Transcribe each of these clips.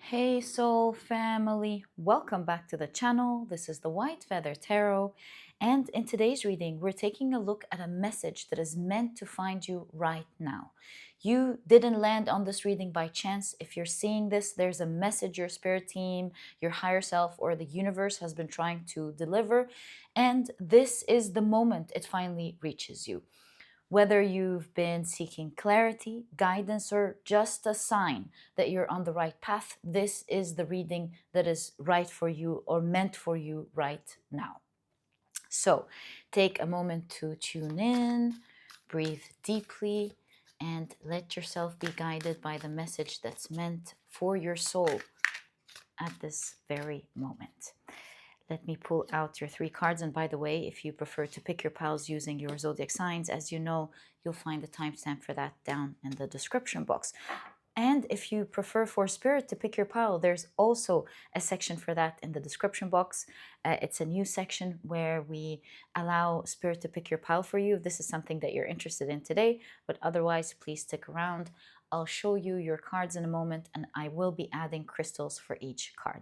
Hey soul family, welcome back to the channel. This is the White Feather Tarot, and in today's reading we're taking a look at a message that is meant to find you right now. You didn't land on this reading by chance. If you're seeing this, there's a message your spirit team, your higher self, or the universe has been trying to deliver, and this is the moment it finally reaches you. Whether you've been seeking clarity, guidance, or just a sign that you're on the right path, this is the reading that is right for you or meant for you right now. So take a moment to tune in, breathe deeply, and let yourself be guided by the message that's meant for your soul at this very moment. Let me pull out your 3 cards. And by the way, if you prefer to pick your piles using your zodiac signs, as you know, you'll find the timestamp for that down in the description box. And if you prefer for spirit to pick your pile, there's also a section for that in the description box. It's a new section where we allow spirit to pick your pile for you if this is something that you're interested in today. But otherwise, please stick around. I'll show you your cards in a moment, and I will be adding crystals for each card.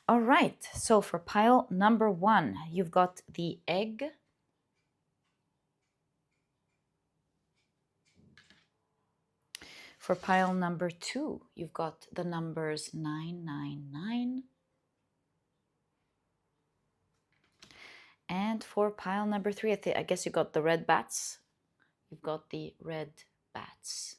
All right, so for pile number 1, you've got the egg. For pile number 2, you've got the numbers 999. And for pile number 3, I guess you got the red bats. You've got the red bats.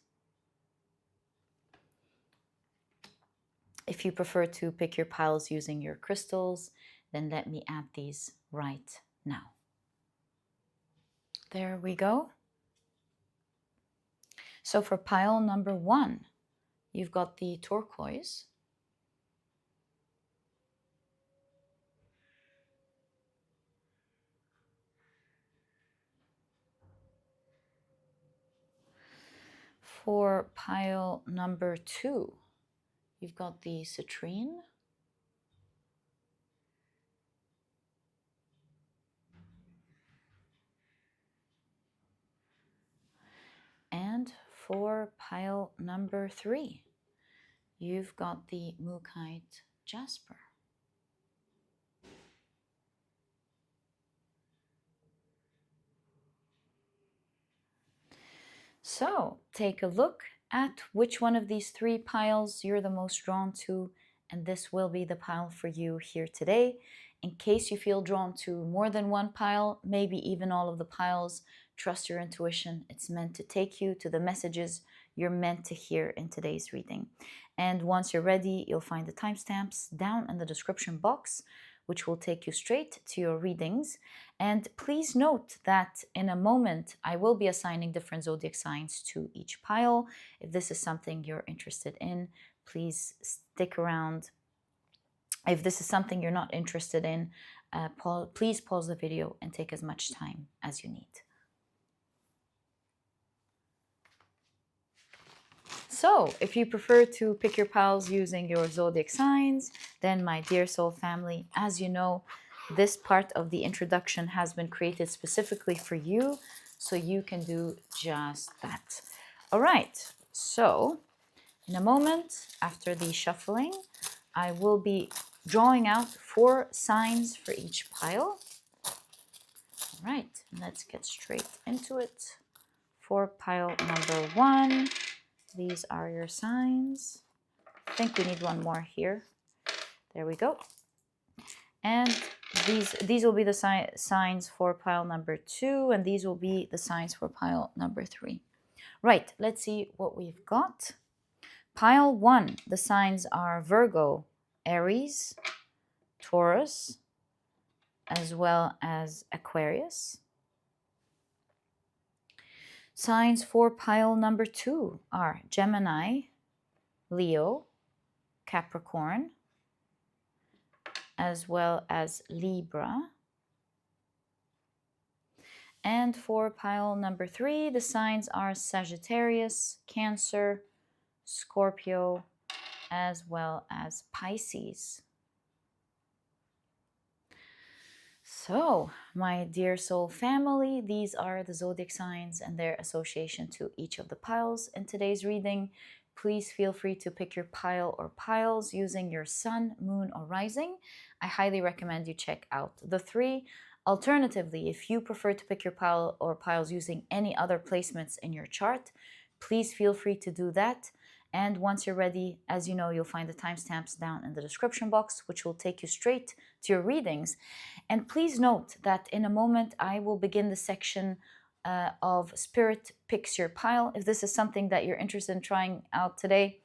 If you prefer to pick your piles using your crystals, then let me add these right now. There we go. So for pile number 1, you've got the turquoise. For pile number 2, you've got the citrine. And for pile number 3, you've got the Mookaite Jasper. So take a look at which one of these 3 piles you're the most drawn to, and this will be the pile for you here today. In case you feel drawn to more than one pile, maybe even all of the piles, trust your intuition. It's meant to take you to the messages you're meant to hear in today's reading. And once you're ready, you'll find the timestamps down in the description box, which will take you straight to your readings. And please note that in a moment, I will be assigning different zodiac signs to each pile. If this is something you're interested in, please stick around. If this is something you're not interested in, please pause the video and take as much time as you need. So if you prefer to pick your piles using your zodiac signs, then my dear soul family, as you know, this part of the introduction has been created specifically for you, so you can do just that. All right, so in a moment after the shuffling, I will be drawing out 4 signs for each pile. All right, let's get straight into it. For pile number 1, these are your signs. I think we need one more here. There we go. And these will be the signs for pile number 2, and these will be the signs for pile number 3. Right, let's see what we've got. Pile 1, the signs are Virgo, Aries, Taurus, as well as Aquarius. Signs for pile number 2 are Gemini, Leo, Capricorn, as well as Libra. And for pile number 3, the signs are Sagittarius, Cancer, Scorpio, as well as Pisces. So, my dear soul family, these are the zodiac signs and their association to each of the piles in today's reading. please feel free to pick your pile or piles using your sun, moon, or rising. I highly recommend you check out the three. Alternatively, if you prefer to pick your pile or piles using any other placements in your chart, please feel free to do that. And once you're ready, as you know, you'll find the timestamps down in the description box, which will take you straight to your readings. And please note that in a moment, I will begin the section of Spirit Picks Your Pile. If this is something that you're interested in trying out today,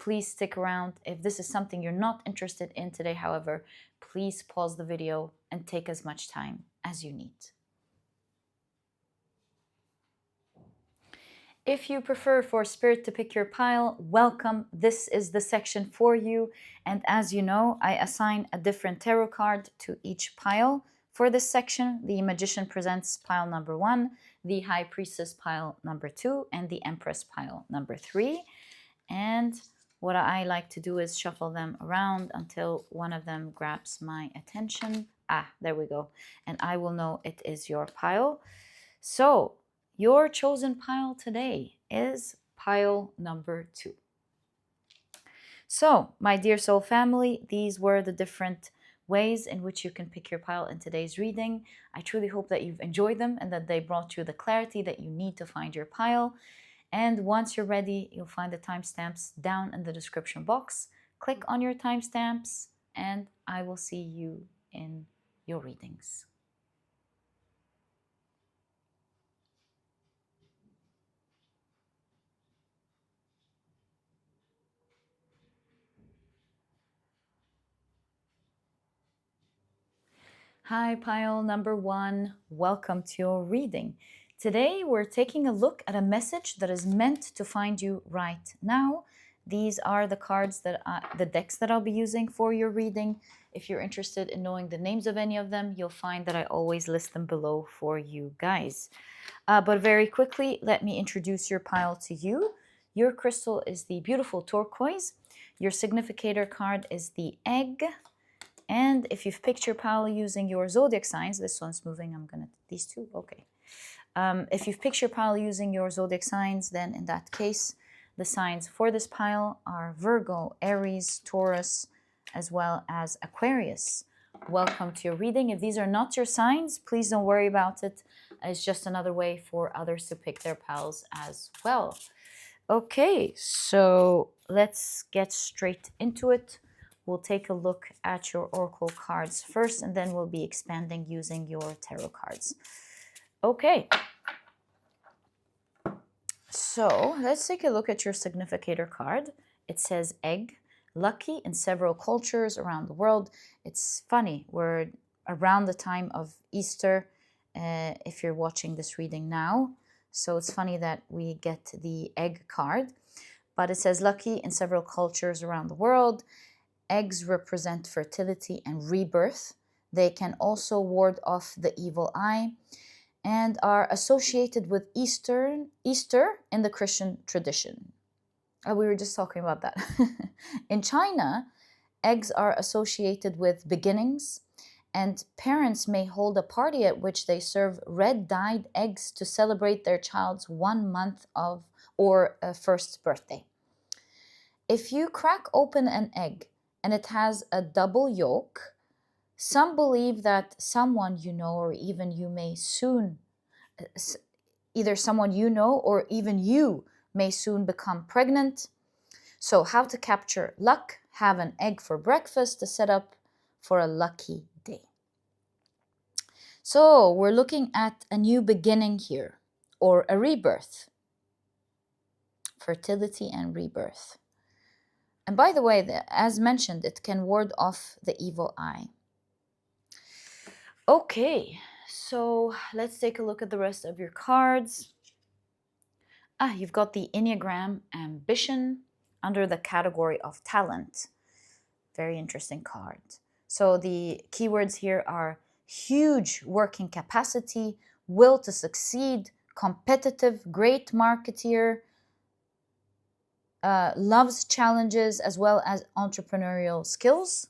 please stick around. If this is something you're not interested in today, however, please pause the video and take as much time as you need. If you prefer for Spirit to pick your pile, welcome. This is the section for you. And as you know, I assign a different tarot card to each pile. For this section, the Magician presents pile number 1, the High Priestess pile number 2, and the Empress pile number 3. And what I like to do is shuffle them around until one of them grabs my attention. There we go. And I will know it is your pile. So, your chosen pile today is pile number 2. So, my dear soul family, these were the different ways in which you can pick your pile in today's reading. I truly hope that you've enjoyed them and that they brought you the clarity that you need to find your pile. And once you're ready, you'll find the timestamps down in the description box. Click on your timestamps and I will see you in your readings. Hi, pile number 1. Welcome to your reading. Today, we're taking a look at a message that is meant to find you right now. These are the cards the decks that I'll be using for your reading. If you're interested in knowing the names of any of them, you'll find that I always list them below for you guys. But very quickly, let me introduce your pile to you. Your crystal is the beautiful turquoise. Your significator card is the egg. And if you've picked your pile using your zodiac signs, this one's moving, these two, okay. If you've picked your pile using your zodiac signs, then in that case, the signs for this pile are Virgo, Aries, Taurus, as well as Aquarius. Welcome to your reading. If these are not your signs, please don't worry about it. It's just another way for others to pick their piles as well. Okay, so let's get straight into it. We'll take a look at your oracle cards first, and then we'll be expanding using your tarot cards. Okay. So let's take a look at your significator card. It says egg, lucky in several cultures around the world. It's funny, we're around the time of Easter if you're watching this reading now. So it's funny that we get the egg card. But it says lucky in several cultures around the world. Eggs represent fertility and rebirth. They can also ward off the evil eye and are associated with Easter in the Christian tradition. We were just talking about that. In China, eggs are associated with beginnings, and parents may hold a party at which they serve red-dyed eggs to celebrate their child's 1 month of or first birthday. If you crack open an egg and it has a double yolk, some believe that someone you know or even you may soon, either someone you know or even you may soon become pregnant. So how to capture luck? Have an egg for breakfast to set up for a lucky day. So we're looking at a new beginning here, or a rebirth. Fertility and rebirth. And by the way, as mentioned, it can ward off the evil eye. Okay, so let's take a look at the rest of your cards. You've got the Enneagram Ambition under the category of talent. Very interesting card. So the keywords here are huge working capacity, will to succeed, competitive, great marketeer, loves challenges as well as entrepreneurial skills.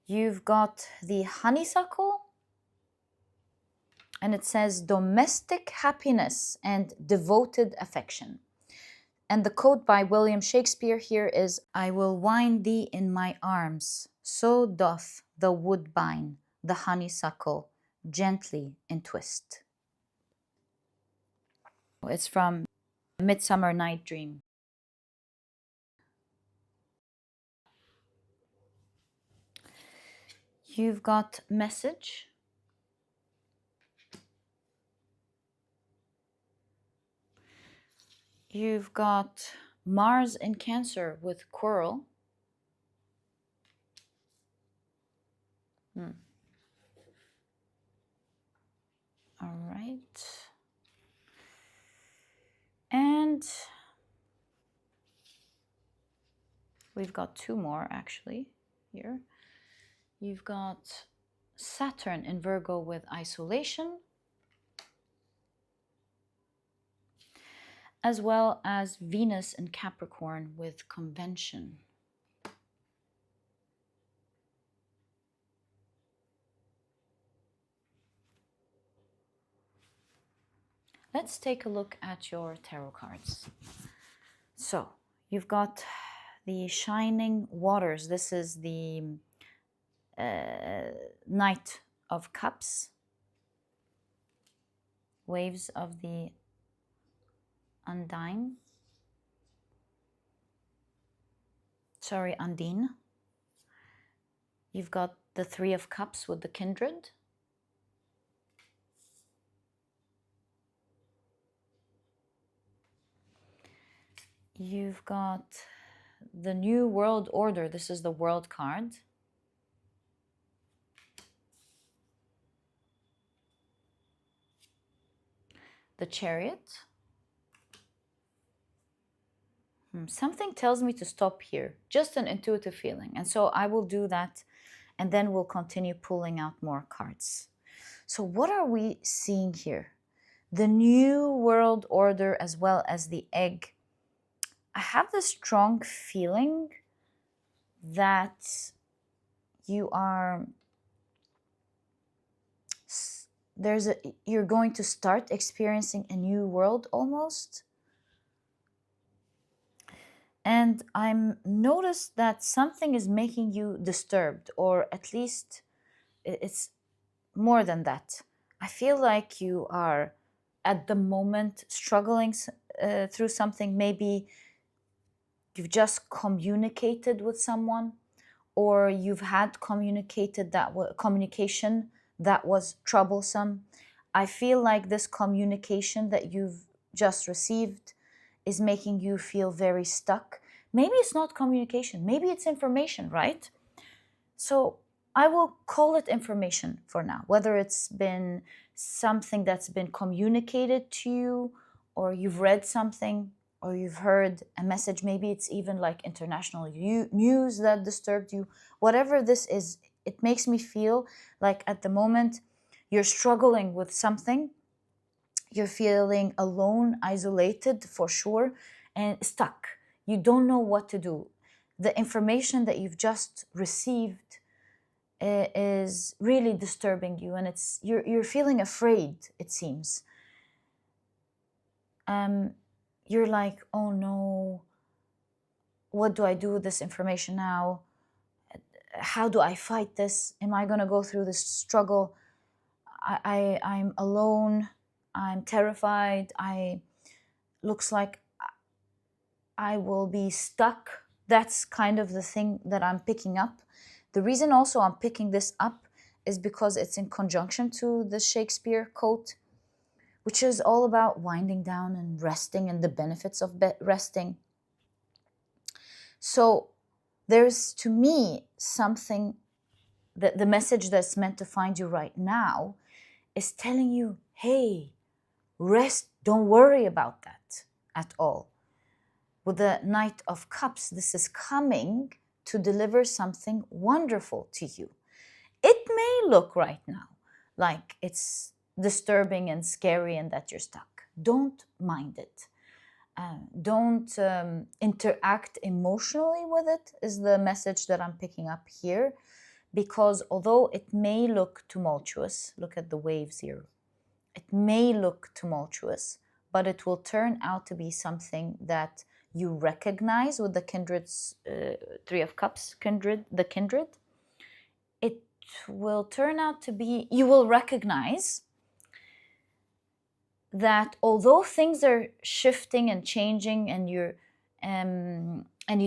You've got the honeysuckle And it says domestic happiness and devoted affection. And the quote by William Shakespeare here is, I will wind thee in my arms, so doth the woodbine the honeysuckle gently entwist. It's from Midsummer Night Dream. You've got message. You've got Mars in Cancer with Coral. All right. And we've got two more actually here. You've got Saturn in Virgo with isolation, as well as Venus in Capricorn with convention. Let's take a look at your tarot cards. So you've got the Shining Waters. This is the Knight of Cups. Waves of the Undine. Sorry, Undine. You've got the Three of Cups with the Kindred. You've got the New World Order. This is the World card. The Chariot. Something tells me to stop here. Just an intuitive feeling. And so I will do that, and then we'll continue pulling out more cards. So what are we seeing here? The New World Order as well as the Egg. I have this strong feeling that you're going to start experiencing a new world almost. And I'm noticed that something is making you disturbed, or at least it's more than that. I feel like you are at the moment struggling through something. Maybe you've just communicated with someone, or you've had communication that was troublesome. I feel like this communication that you've just received is making you feel very stuck. Maybe it's not communication, maybe it's information, right? So I will call it information for now, whether it's been something that's been communicated to you, or you've read something, or you've heard a message. Maybe it's even like international news that disturbed you. Whatever this is, it makes me feel like at the moment you're struggling with something. You're feeling alone, isolated for sure, and stuck. You don't know what to do. The information that you've just received is really disturbing you, and you're feeling afraid, it seems. You're like, oh no, what do I do with this information now? How do I fight this? Am I going to go through this struggle? I'm alone. I'm terrified. Looks like I will be stuck. That's kind of the thing that I'm picking up. The reason also I'm picking this up is because it's in conjunction to the Shakespeare quote, which is all about winding down and resting and the benefits of resting. So there's, to me, something that the message that's meant to find you right now is telling you, hey, rest, don't worry about that at all. With the Knight of Cups, this is coming to deliver something wonderful to you. It may look right now like it's disturbing and scary and that you're stuck. Don't mind it. Don't interact emotionally with it, is the message that I'm picking up here. Because although it may look tumultuous, look at the waves here. It may look tumultuous, but it will turn out to be something that you recognize with the kindred's Three of Cups, the kindred. It will turn out to be, you will recognize that although things are shifting and changing and you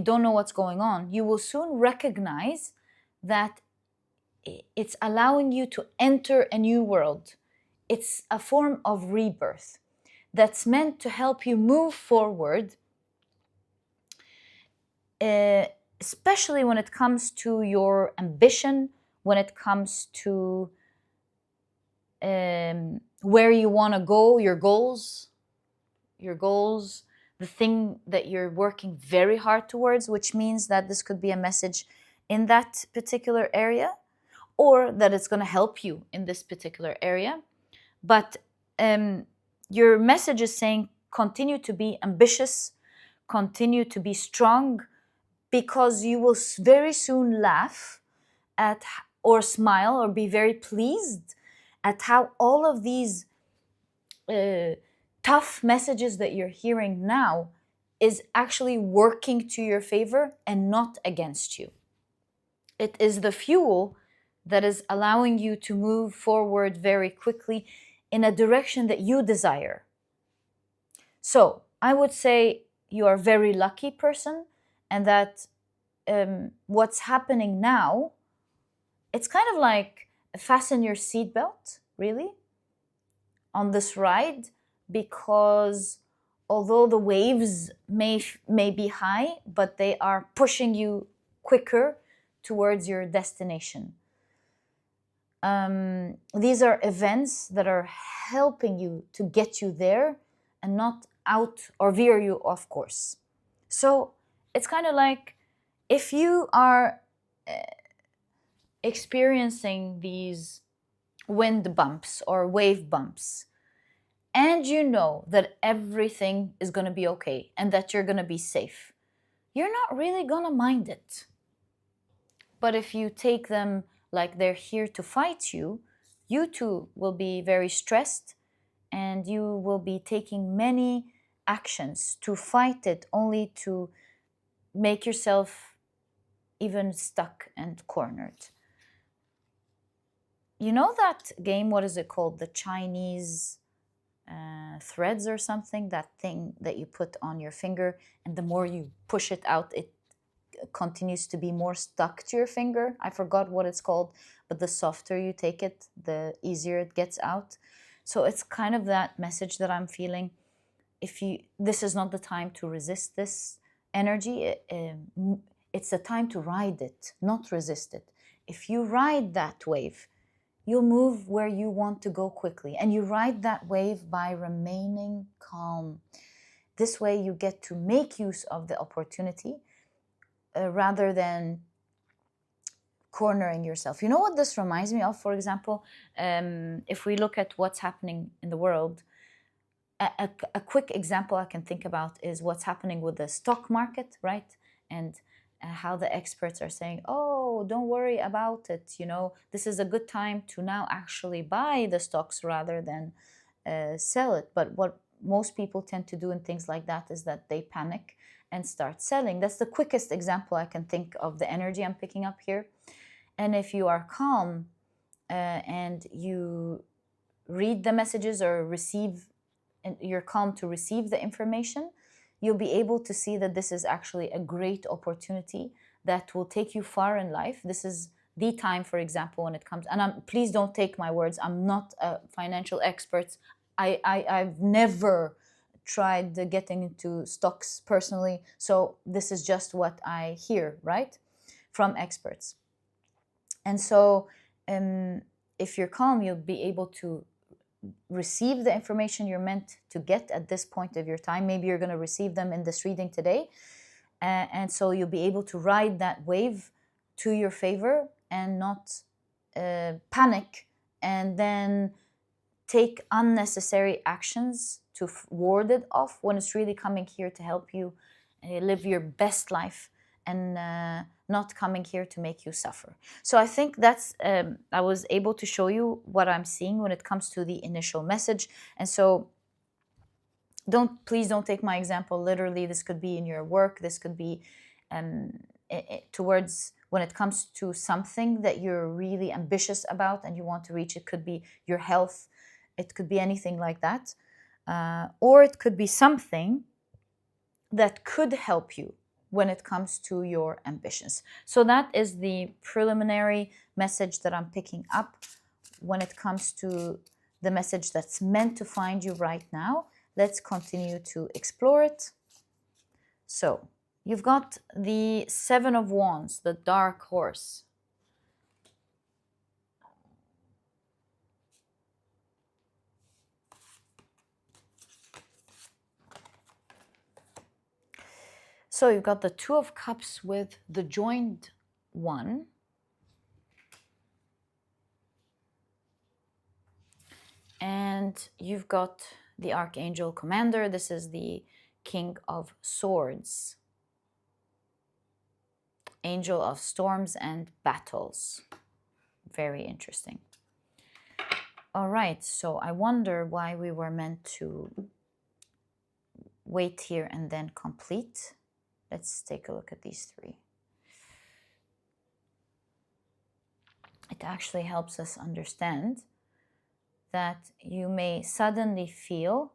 don't know what's going on, you will soon recognize that it's allowing you to enter a new world. It's a form of rebirth that's meant to help you move forward, especially when it comes to your ambition, when it comes to where you want to go, your goals, the thing that you're working very hard towards, which means that this could be a message in that particular area, or that it's going to help you in this particular area. But your message is saying continue to be ambitious, continue to be strong, because you will very soon laugh at or smile or be very pleased at how all of these tough messages that you're hearing now is actually working to your favor and not against you. It is the fuel that is allowing you to move forward very quickly in a direction that you desire. So I would say you are a very lucky person, and that what's happening now, it's kind of like fasten your seatbelt, really, on this ride, because although the waves may be high, but they are pushing you quicker towards your destination. These are events that are helping you to get you there and not out or veer you off course. So it's kind of like if you are experiencing these wind bumps or wave bumps, and you know that everything is going to be okay and that you're going to be safe, you're not really going to mind it. But if you take them like they're here to fight you, you too will be very stressed, and you will be taking many actions to fight it, only to make yourself even stuck and cornered. You know that game, what is it called? The Chinese threads or something, that thing that you put on your finger, and the more you push it out, it continues to be more stuck to your finger. I forgot what it's called, but the softer you take it, the easier it gets out. So it's kind of that message that I'm feeling. This is not the time to resist this energy. It's the time to ride it, not resist it. If you ride that wave, you'll move where you want to go quickly, and you ride that wave by remaining calm. This way you get to make use of the opportunity rather than cornering yourself. You know what this reminds me of? For example, if we look at what's happening in the world, a quick example I can think about is what's happening with the stock market, right? And how the experts are saying, oh, don't worry about it. This is a good time to now actually buy the stocks rather than sell it. But what most people tend to do in things like that is that they panic and start selling. That's the quickest example I can think of the energy I'm picking up here. And if you are calm and you read the messages or and you're calm to receive the information, you'll be able to see that this is actually a great opportunity that will take you far in life. This is the time, for example, when it comes, and please don't take my words, I'm not a financial expert. I've never tried getting into stocks personally, so this is just what I hear, right, from experts. And so if you're calm, you'll be able to receive the information you're meant to get at this point of your time. Maybe you're going to receive them in this reading today. And so you'll be able to ride that wave to your favor and not panic and then take unnecessary actions to ward it off, when it's really coming here to help you live your best life and not coming here to make you suffer. So I think that's, I was able to show you what I'm seeing when it comes to the initial message. And so please don't take my example literally. This could be in your work. This could be towards when it comes to something that you're really ambitious about and you want to reach. It could be your health. It could be anything like that. Or it could be something that could help you when it comes to your ambitions. So that is the preliminary message that I'm picking up when it comes to the message that's meant to find you right now. Let's continue to explore it. So you've got the Seven of Wands, the dark horse. So you've got the Two of Cups with the joined one. And you've got the Archangel Commander. This is the King of Swords. Angel of Storms and Battles. Very interesting. All right, so I wonder why we were meant to wait here and then complete. Let's take a look at these three. It actually helps us understand that you may suddenly feel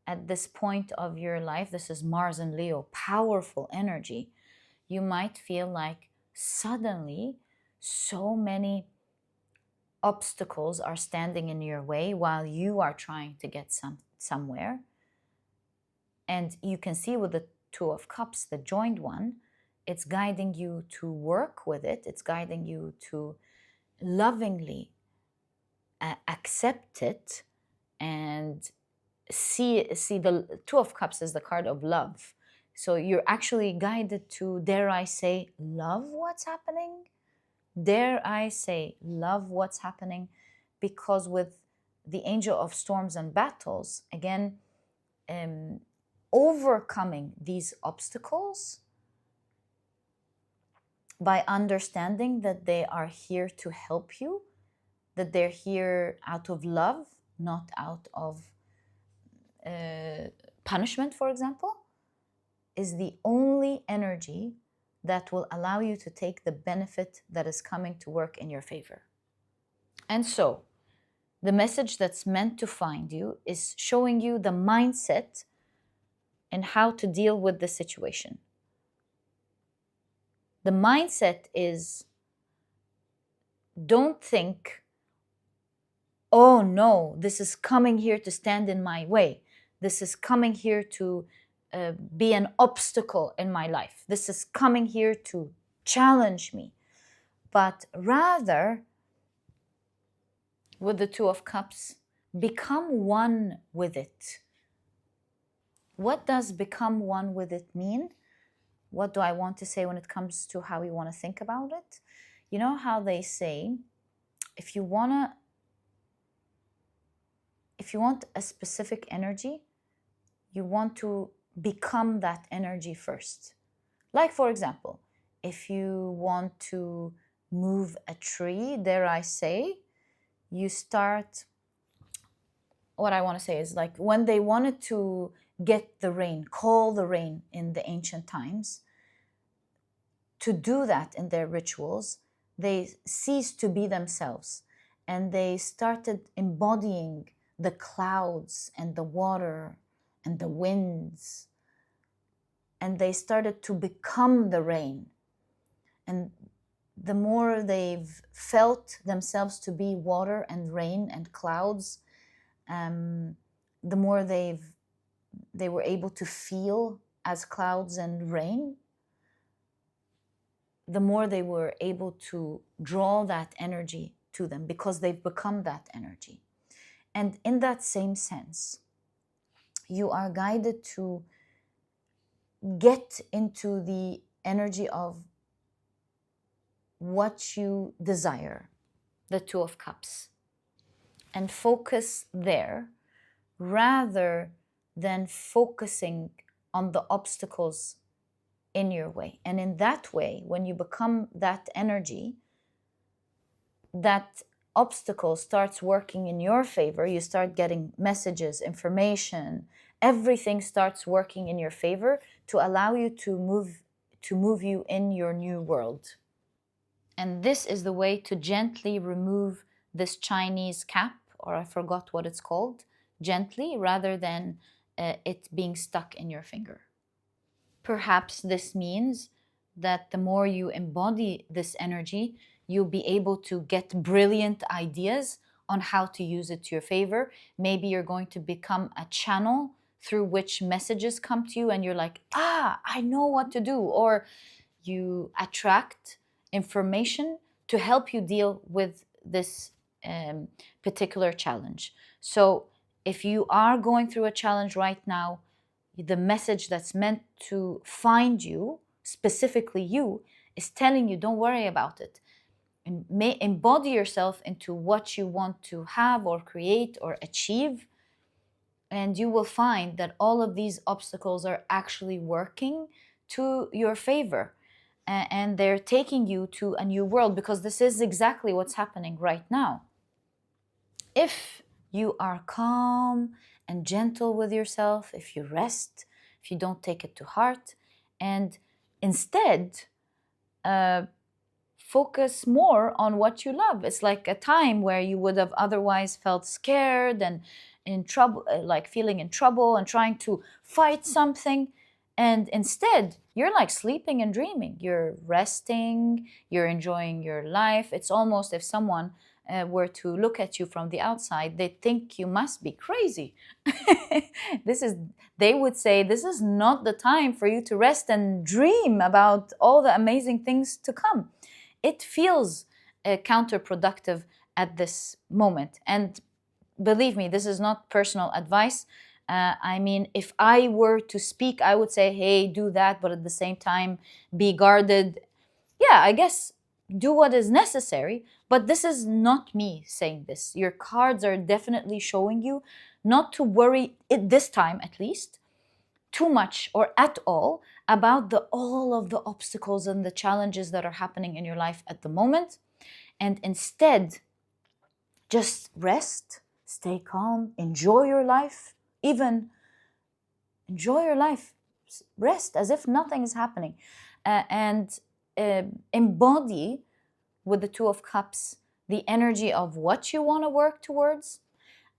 at this point of your life, this is Mars and Leo, powerful energy. You might feel like suddenly so many obstacles are standing in your way while you are trying to get somewhere. And you can see with the Two of Cups, the joined one, it's guiding you to work with it. It's guiding you to lovingly accept it and see the Two of Cups is the card of love. So you're actually guided to, dare I say, love what's happening? Dare I say, love what's happening? Because with the Angel of Storms and Battles, again, overcoming these obstacles by understanding that they are here to help you, that they're here out of love, not out of punishment, for example, is the only energy that will allow you to take the benefit that is coming to work in your favor. And so, the message that's meant to find you is showing you the mindset and how to deal with the situation. The mindset is, don't think, oh no, this is coming here to stand in my way. This is coming here to be an obstacle in my life. This is coming here to challenge me. But rather, with the Two of Cups, become one with it. What does become one with it mean? What do I want to say when it comes to how we want to think about it? You know how they say, if you want a specific energy, you want to become that energy first. Like, for example, if you want to move a tree, dare I say, you start, what I want to say is like when they wanted to get the rain, call the rain in the ancient times, to do that in their rituals, they ceased to be themselves and they started embodying the clouds and the water and the winds, and they started to become the rain. And the more they've felt themselves to be water and rain and clouds, the more they were able to feel as clouds and rain, the more they were able to draw that energy to them because they've become that energy. And in that same sense, you are guided to get into the energy of what you desire, the Two of Cups, and focus there rather than focusing on the obstacles in your way. And in that way, when you become that energy, that obstacle starts working in your favor. You start getting messages, information, everything starts working in your favor to allow you to move you in your new world. And this is the way to gently remove this Chinese cap, or I forgot what it's called, gently, rather than it being stuck in your finger. Perhaps this means that the more you embody this energy, you'll be able to get brilliant ideas on how to use it to your favor. Maybe you're going to become a channel through which messages come to you and you're like, I know what to do. Or you attract information to help you deal with this particular challenge. So if you are going through a challenge right now, the message that's meant to find you, specifically you, is telling you, don't worry about it. And embody yourself into what you want to have or create or achieve. And you will find that all of these obstacles are actually working to your favor. And they're taking you to a new world, because this is exactly what's happening right now. If you are calm and gentle with yourself, if you rest, if you don't take it to heart, and instead focus more on what you love. It's like a time where you would have otherwise felt scared and in trouble, like feeling in trouble and trying to fight something. And instead, you're like sleeping and dreaming. You're resting, you're enjoying your life. It's almost if someone were to look at you from the outside, they'd think you must be crazy. They would say, this is not the time for you to rest and dream about all the amazing things to come. It feels counterproductive at this moment. And believe me, this is not personal advice. I mean, if I were to speak, I would say, hey, do that, but at the same time, be guarded. Yeah, I guess do what is necessary, but this is not me saying this. Your cards are definitely showing you not to worry, this time at least, too much or at all about all of the obstacles and the challenges that are happening in your life at the moment. And instead, just rest, stay calm, enjoy your life, even enjoy your life, rest as if nothing is happening, and embody with the Two of Cups the energy of what you want to work towards.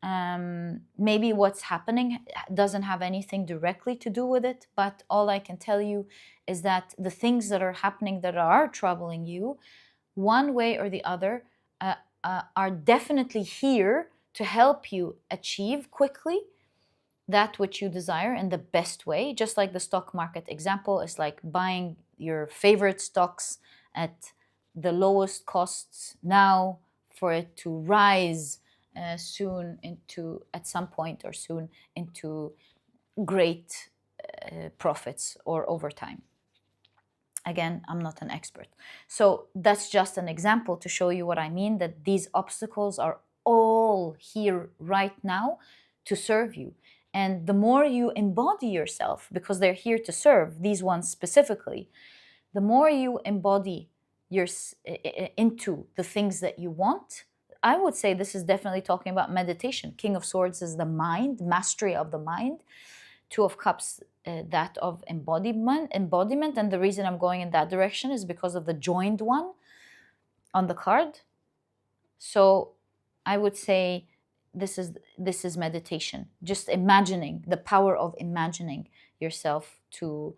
Maybe what's happening doesn't have anything directly to do with it, but all I can tell you is that the things that are happening that are troubling you, one way or the other, are definitely here to help you achieve quickly that which you desire in the best way. Just like the stock market example, is like buying your favorite stocks at the lowest costs now for it to rise soon into, at some point or soon, into great profits or over time. Again, I'm not an expert. So that's just an example to show you what I mean, that these obstacles are all here right now to serve you. And the more you embody yourself, because they're here to serve, these ones specifically, the more you embody into the things that you want. I would say this is definitely talking about meditation. King of Swords is the mind, mastery of the mind. Two of Cups, that of embodiment. And the reason I'm going in that direction is because of the joined one on the card. So I would say this is meditation. Just imagining, the power of imagining yourself to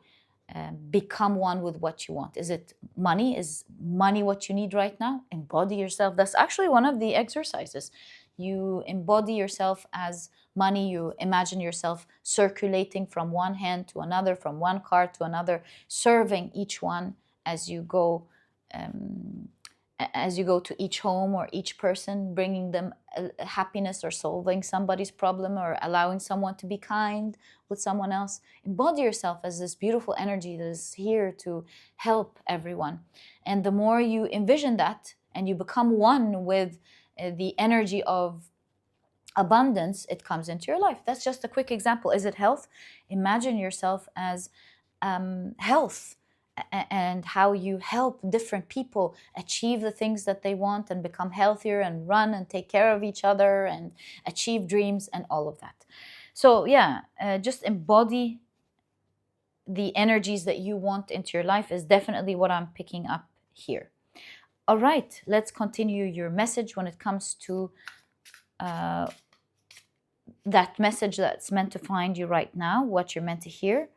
become one with what you want. Is it money? Is money what you need right now? Embody yourself. That's actually one of the exercises. You embody yourself as money. You imagine yourself circulating from one hand to another, from one card to another, serving each one as you go to each home or each person, bringing them happiness or solving somebody's problem or allowing someone to be kind with someone else. Embody yourself as this beautiful energy that is here to help everyone. And the more you envision that and you become one with the energy of abundance, it comes into your life. That's just a quick example. Is it health? Imagine yourself as health. and how you help different people achieve the things that they want and become healthier and run and take care of each other and achieve dreams and all of that. So yeah, just embody the energies that you want into your life is definitely what I'm picking up here. All right, let's continue your message when it comes to that message that's meant to find you right now, what you're meant to hear.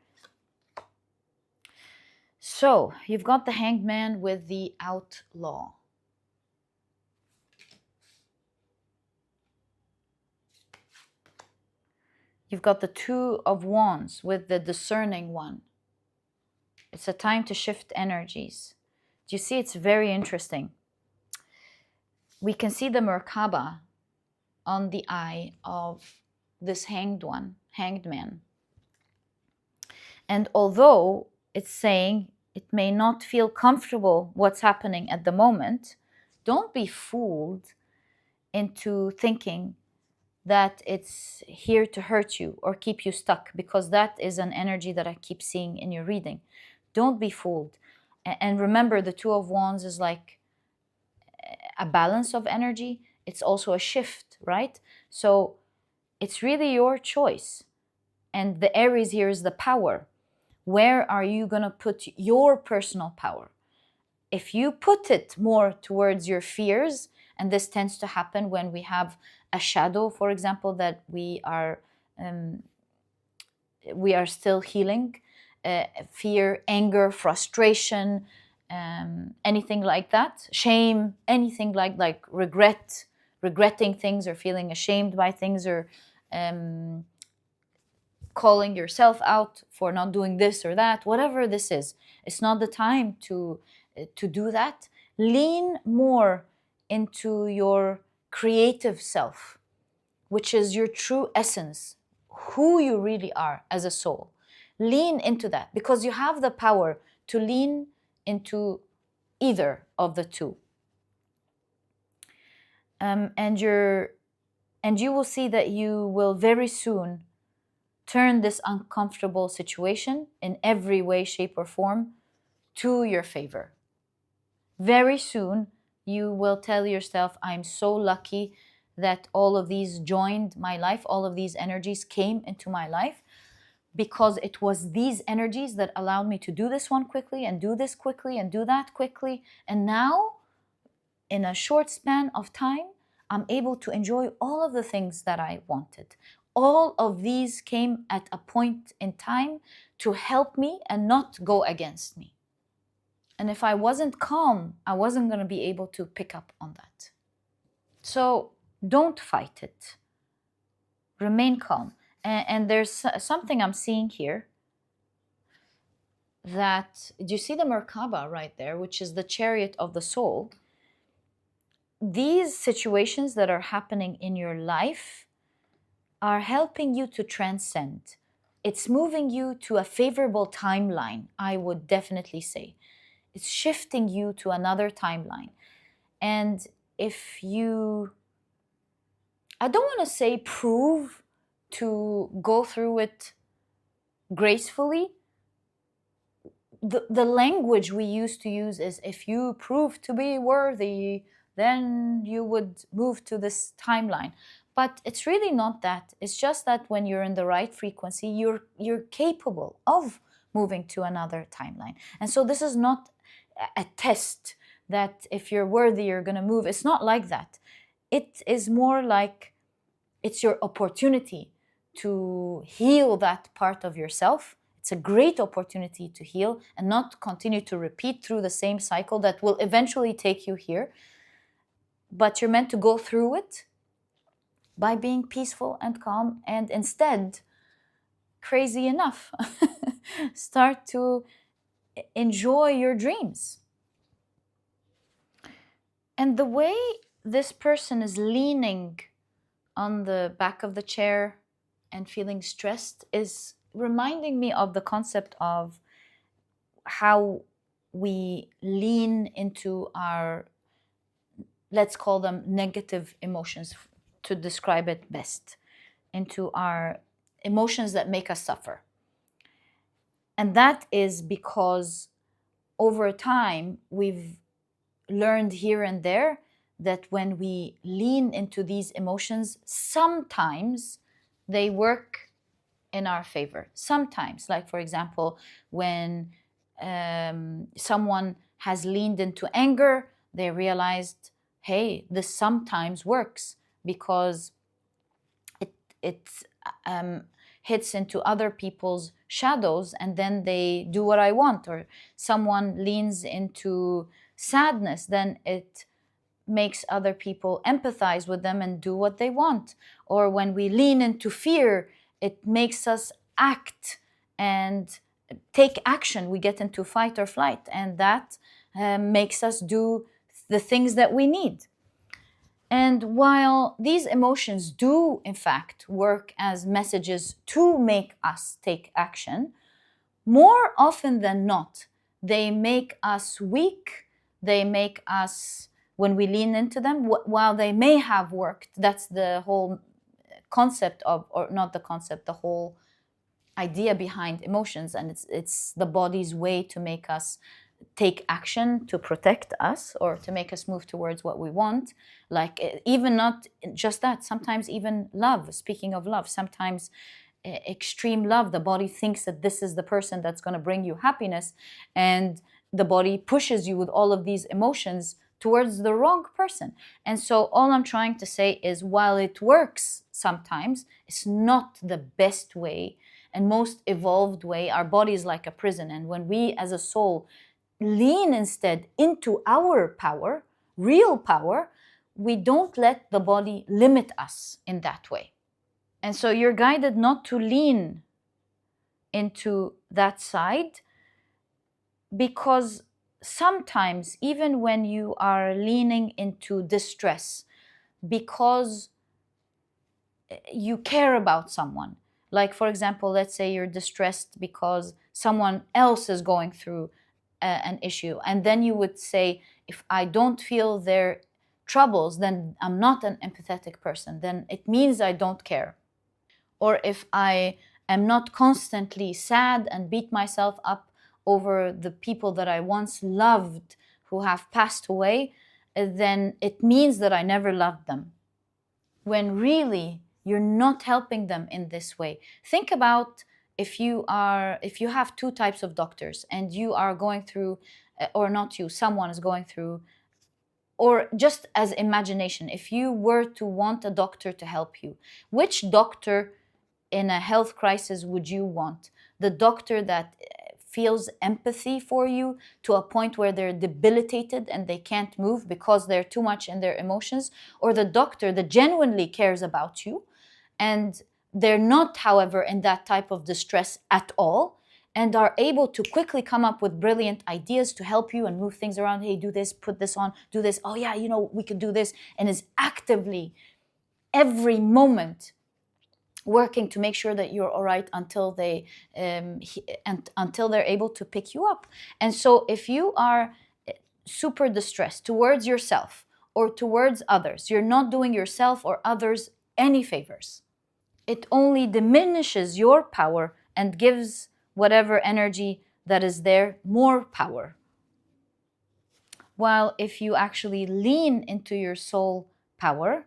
So you've got the Hanged Man with the Outlaw. You've got the Two of Wands with the Discerning One. It's a time to shift energies. Do you see? It's very interesting. We can see the Merkaba on the eye of this hanged man. And although it's saying it may not feel comfortable what's happening at the moment, don't be fooled into thinking that it's here to hurt you or keep you stuck, because that is an energy that I keep seeing in your reading. Don't be fooled. And remember, the Two of Wands is like a balance of energy. It's also a shift, right? So it's really your choice. And the Aries here is the power. Where are you going to put your personal power? If you put it more towards your fears, and this tends to happen when we have a shadow, for example, that we are still healing, fear, anger, frustration, anything like that, shame, anything like regretting things or feeling ashamed by things, or calling yourself out for not doing this or that, whatever this is. It's not the time to do that. Lean more into your creative self, which is your true essence, who you really are as a soul. Lean into that, because you have the power to lean into either of the two. And you will see that you will very soon turn this uncomfortable situation in every way, shape, or form to your favor. Very soon, you will tell yourself, I'm so lucky that all of these joined my life, all of these energies came into my life, because it was these energies that allowed me to do this one quickly and do this quickly and do that quickly. And now, in a short span of time, I'm able to enjoy all of the things that I wanted. All of these came at a point in time to help me and not go against me. And if I wasn't calm, I wasn't going to be able to pick up on that. So don't fight it. Remain calm. And there's something I'm seeing here, that, do you see the Merkaba right there, which is the chariot of the soul? These situations that are happening in your life are helping you to transcend. It's moving you to a favorable timeline, I would definitely say. It's shifting you to another timeline. And if you, I don't want to say prove to go through it gracefully. The language we used to use is, if you prove to be worthy, then you would move to this timeline. But it's really not that. It's just that when you're in the right frequency, you're capable of moving to another timeline. And so this is not a test that if you're worthy, you're going to move. It's not like that. It is more like it's your opportunity to heal that part of yourself. It's a great opportunity to heal and not continue to repeat through the same cycle that will eventually take you here. But you're meant to go through it by being peaceful and calm, and instead, crazy enough, start to enjoy your dreams. And the way this person is leaning on the back of the chair and feeling stressed is reminding me of the concept of how we lean into our, let's call them negative emotions to describe it best, into our emotions that make us suffer. And that is because over time, we've learned here and there that when we lean into these emotions, sometimes they work in our favor. Sometimes, like for example, when someone has leaned into anger, they realized, hey, this sometimes works because it hits into other people's shadows, and then they do what I want. Or someone leans into sadness, then it makes other people empathize with them and do what they want. Or when we lean into fear, it makes us act and take action. We get into fight or flight, and that makes us do the things that we need. And while these emotions do, in fact, work as messages to make us take action, more often than not, they make us weak. They make us, when we lean into them, while they may have worked, that's the whole concept of, or not the concept, the whole idea behind emotions. And it's the body's way to make us take action, to protect us, or to make us move towards what we want. Like, even not just that, sometimes even love. Speaking of love, sometimes extreme love, the body thinks that this is the person that's going to bring you happiness, and the body pushes you with all of these emotions towards the wrong person. And so all I'm trying to say is, while it works sometimes, it's not the best way and most evolved way. Our body is like a prison, and when we as a soul lean instead into our power, real power, we don't let the body limit us in that way. And so you're guided not to lean into that side, because sometimes, even when you are leaning into distress because you care about someone, like for example, let's say you're distressed because someone else is going through an issue, and then you would say, if I don't feel their troubles, then I'm not an empathetic person, then it means I don't care. Or if I am not constantly sad and beat myself up over the people that I once loved who have passed away, then it means that I never loved them. When really you're not helping them in this way. Think about if you have two types of doctors and you are going through, or not you, someone is going through, or just as imagination, if you were to want a doctor to help you, which doctor in a health crisis would you want? The doctor that feels empathy for you to a point where they're debilitated and they can't move because they're too much in their emotions? Or the doctor that genuinely cares about you and they're not, however, in that type of distress at all, and are able to quickly come up with brilliant ideas to help you and move things around? Hey, do this, put this on, do this. Oh yeah, we could do this. And is actively every moment working to make sure that you're all right until until they're able to pick you up. And so if you are super distressed towards yourself or towards others, you're not doing yourself or others any favors. It only diminishes your power and gives whatever energy that is there more power. While if you actually lean into your soul power,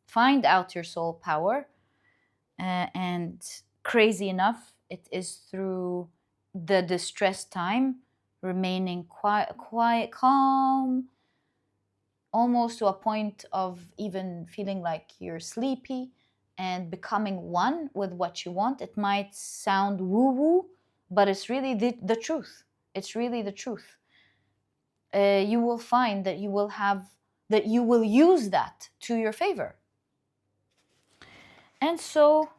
find out your soul power, and crazy enough, it is through the distressed time, remaining quiet, calm, almost to a point of even feeling like you're sleepy, and becoming one with what you want. It might sound woo-woo, but it's really the truth. It's really the truth. You will find that you will use that to your favor. And so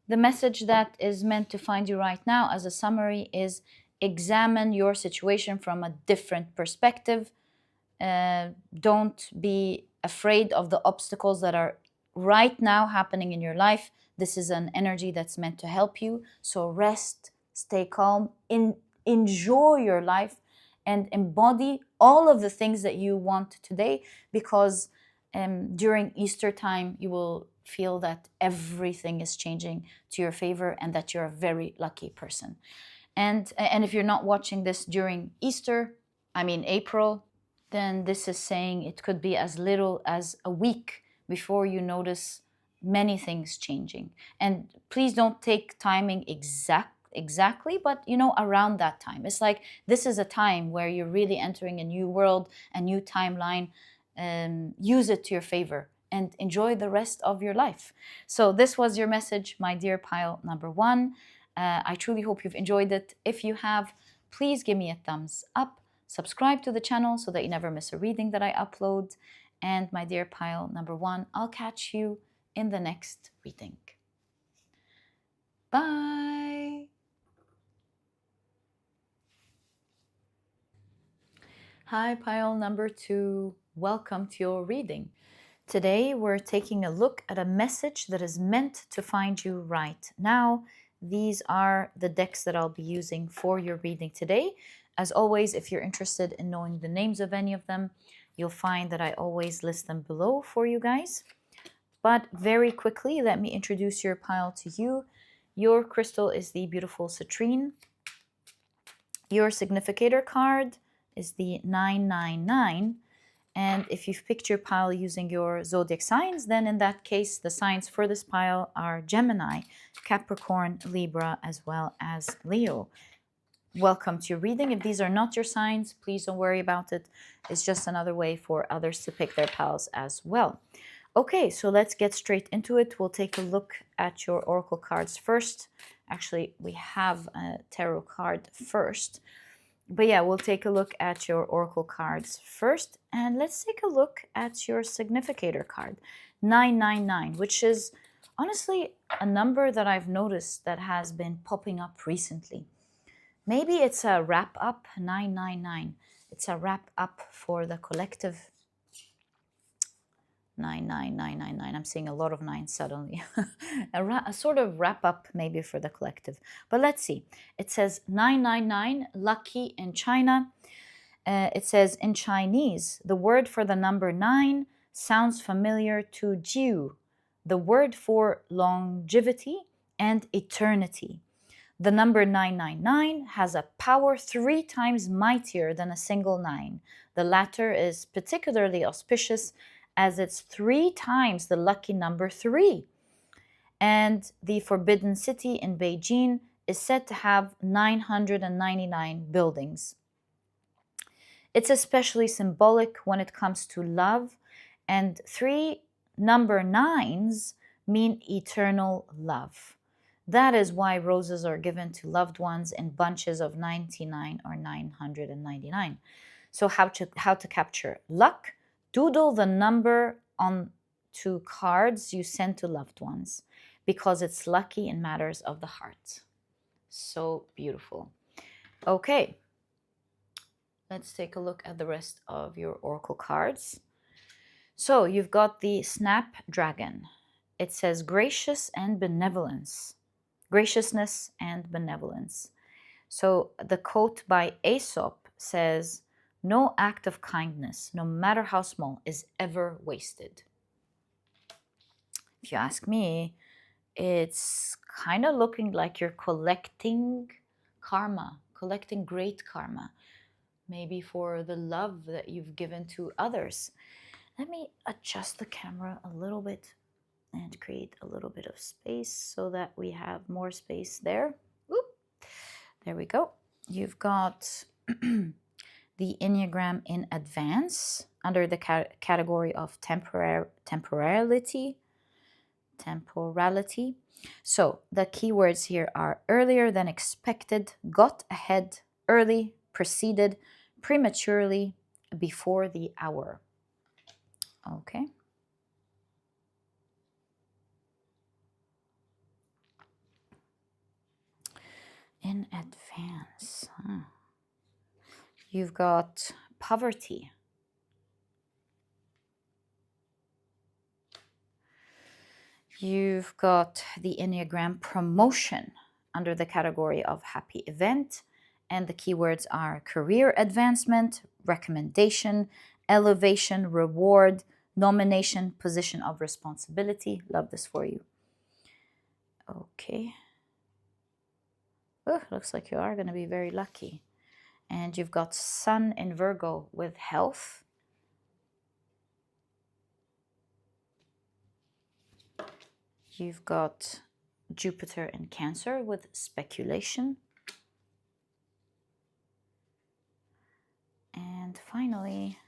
the message that is meant to find you right now as a summary is: examine your situation from a different perspective. Don't be afraid of the obstacles that are right now happening in your life. This is an energy that's meant to help you. So rest, stay calm, enjoy your life, and embody all of the things that you want today, because during Easter time, you will feel that everything is changing to your favor and that you're a very lucky person. And if you're not watching this during Easter, April, then this is saying it could be as little as a week before you notice many things changing. And please don't take timing exactly, but around that time. It's like this is a time where you're really entering a new world, a new timeline. Use it to your favor and enjoy the rest of your life. So this was your message, my dear pile number one. I truly hope you've enjoyed it. If you have, please give me a thumbs up. Subscribe to the channel so that you never miss a reading that I upload. And my dear pile number one, I'll catch you in the next reading. Bye. Hi, pile number two. Welcome to your reading. Today, we're taking a look at a message that is meant to find you right now. These are the decks that I'll be using for your reading today. As always, if you're interested in knowing the names of any of them, you'll find that I always list them below for you guys. But very quickly, let me introduce your pile to you. Your crystal is the beautiful Citrine. Your significator card is the 999. And if you've picked your pile using your zodiac signs, then in that case, the signs for this pile are Gemini, Capricorn, Libra, as well as Leo. Welcome to your reading. If these are not your signs, please don't worry about it. It's just another way for others to pick their piles as well. Okay, so let's get straight into it. We'll take a look at your oracle cards first. Actually, we have a tarot card first. But yeah, we'll take a look at your oracle cards first. And let's take a look at your significator card, 999, which is honestly a number that I've noticed that has been popping up recently. Maybe it's a wrap up, 999. It's a wrap up for the collective. 99999. I'm seeing a lot of nines suddenly. a sort of wrap up maybe for the collective. But let's see. It says 999, lucky in China. It says in Chinese, the word for the number 9 sounds familiar to Jiu, the word for longevity and eternity. The number 999 has a power 3 times mightier than a single 9. The latter is particularly auspicious as it's 3 times the lucky number 3. And the Forbidden City in Beijing is said to have 999 buildings. It's especially symbolic when it comes to love, and 3 number 9s mean eternal love. That is why roses are given to loved ones in bunches of 99 or 999. So how to capture luck? Doodle the number on 2 cards you send to loved ones because it's lucky in matters of the heart. So beautiful. Okay, let's take a look at the rest of your oracle cards. So you've got the Snapdragon. It says gracious and benevolence. Graciousness and benevolence. So the quote by Aesop says, no act of kindness, no matter how small, is ever wasted. If you ask me, it's kind of looking like you're collecting karma, collecting great karma, maybe for the love that you've given to others. Let me adjust the camera a little bit and create a little bit of space so that we have more space there. Oop. There we go. You've got the Enneagram in advance under the category of temporality. So the keywords here are earlier than expected, got ahead, early, preceded, prematurely, before the hour. Okay. In advance. You've got poverty. You've got the Enneagram promotion under the category of happy event. And the keywords are career advancement, recommendation, elevation, reward, nomination, position of responsibility. Love this for you. Okay. Oh, looks like you are going to be very lucky. And you've got Sun in Virgo with health. You've got Jupiter in Cancer with speculation. And finally,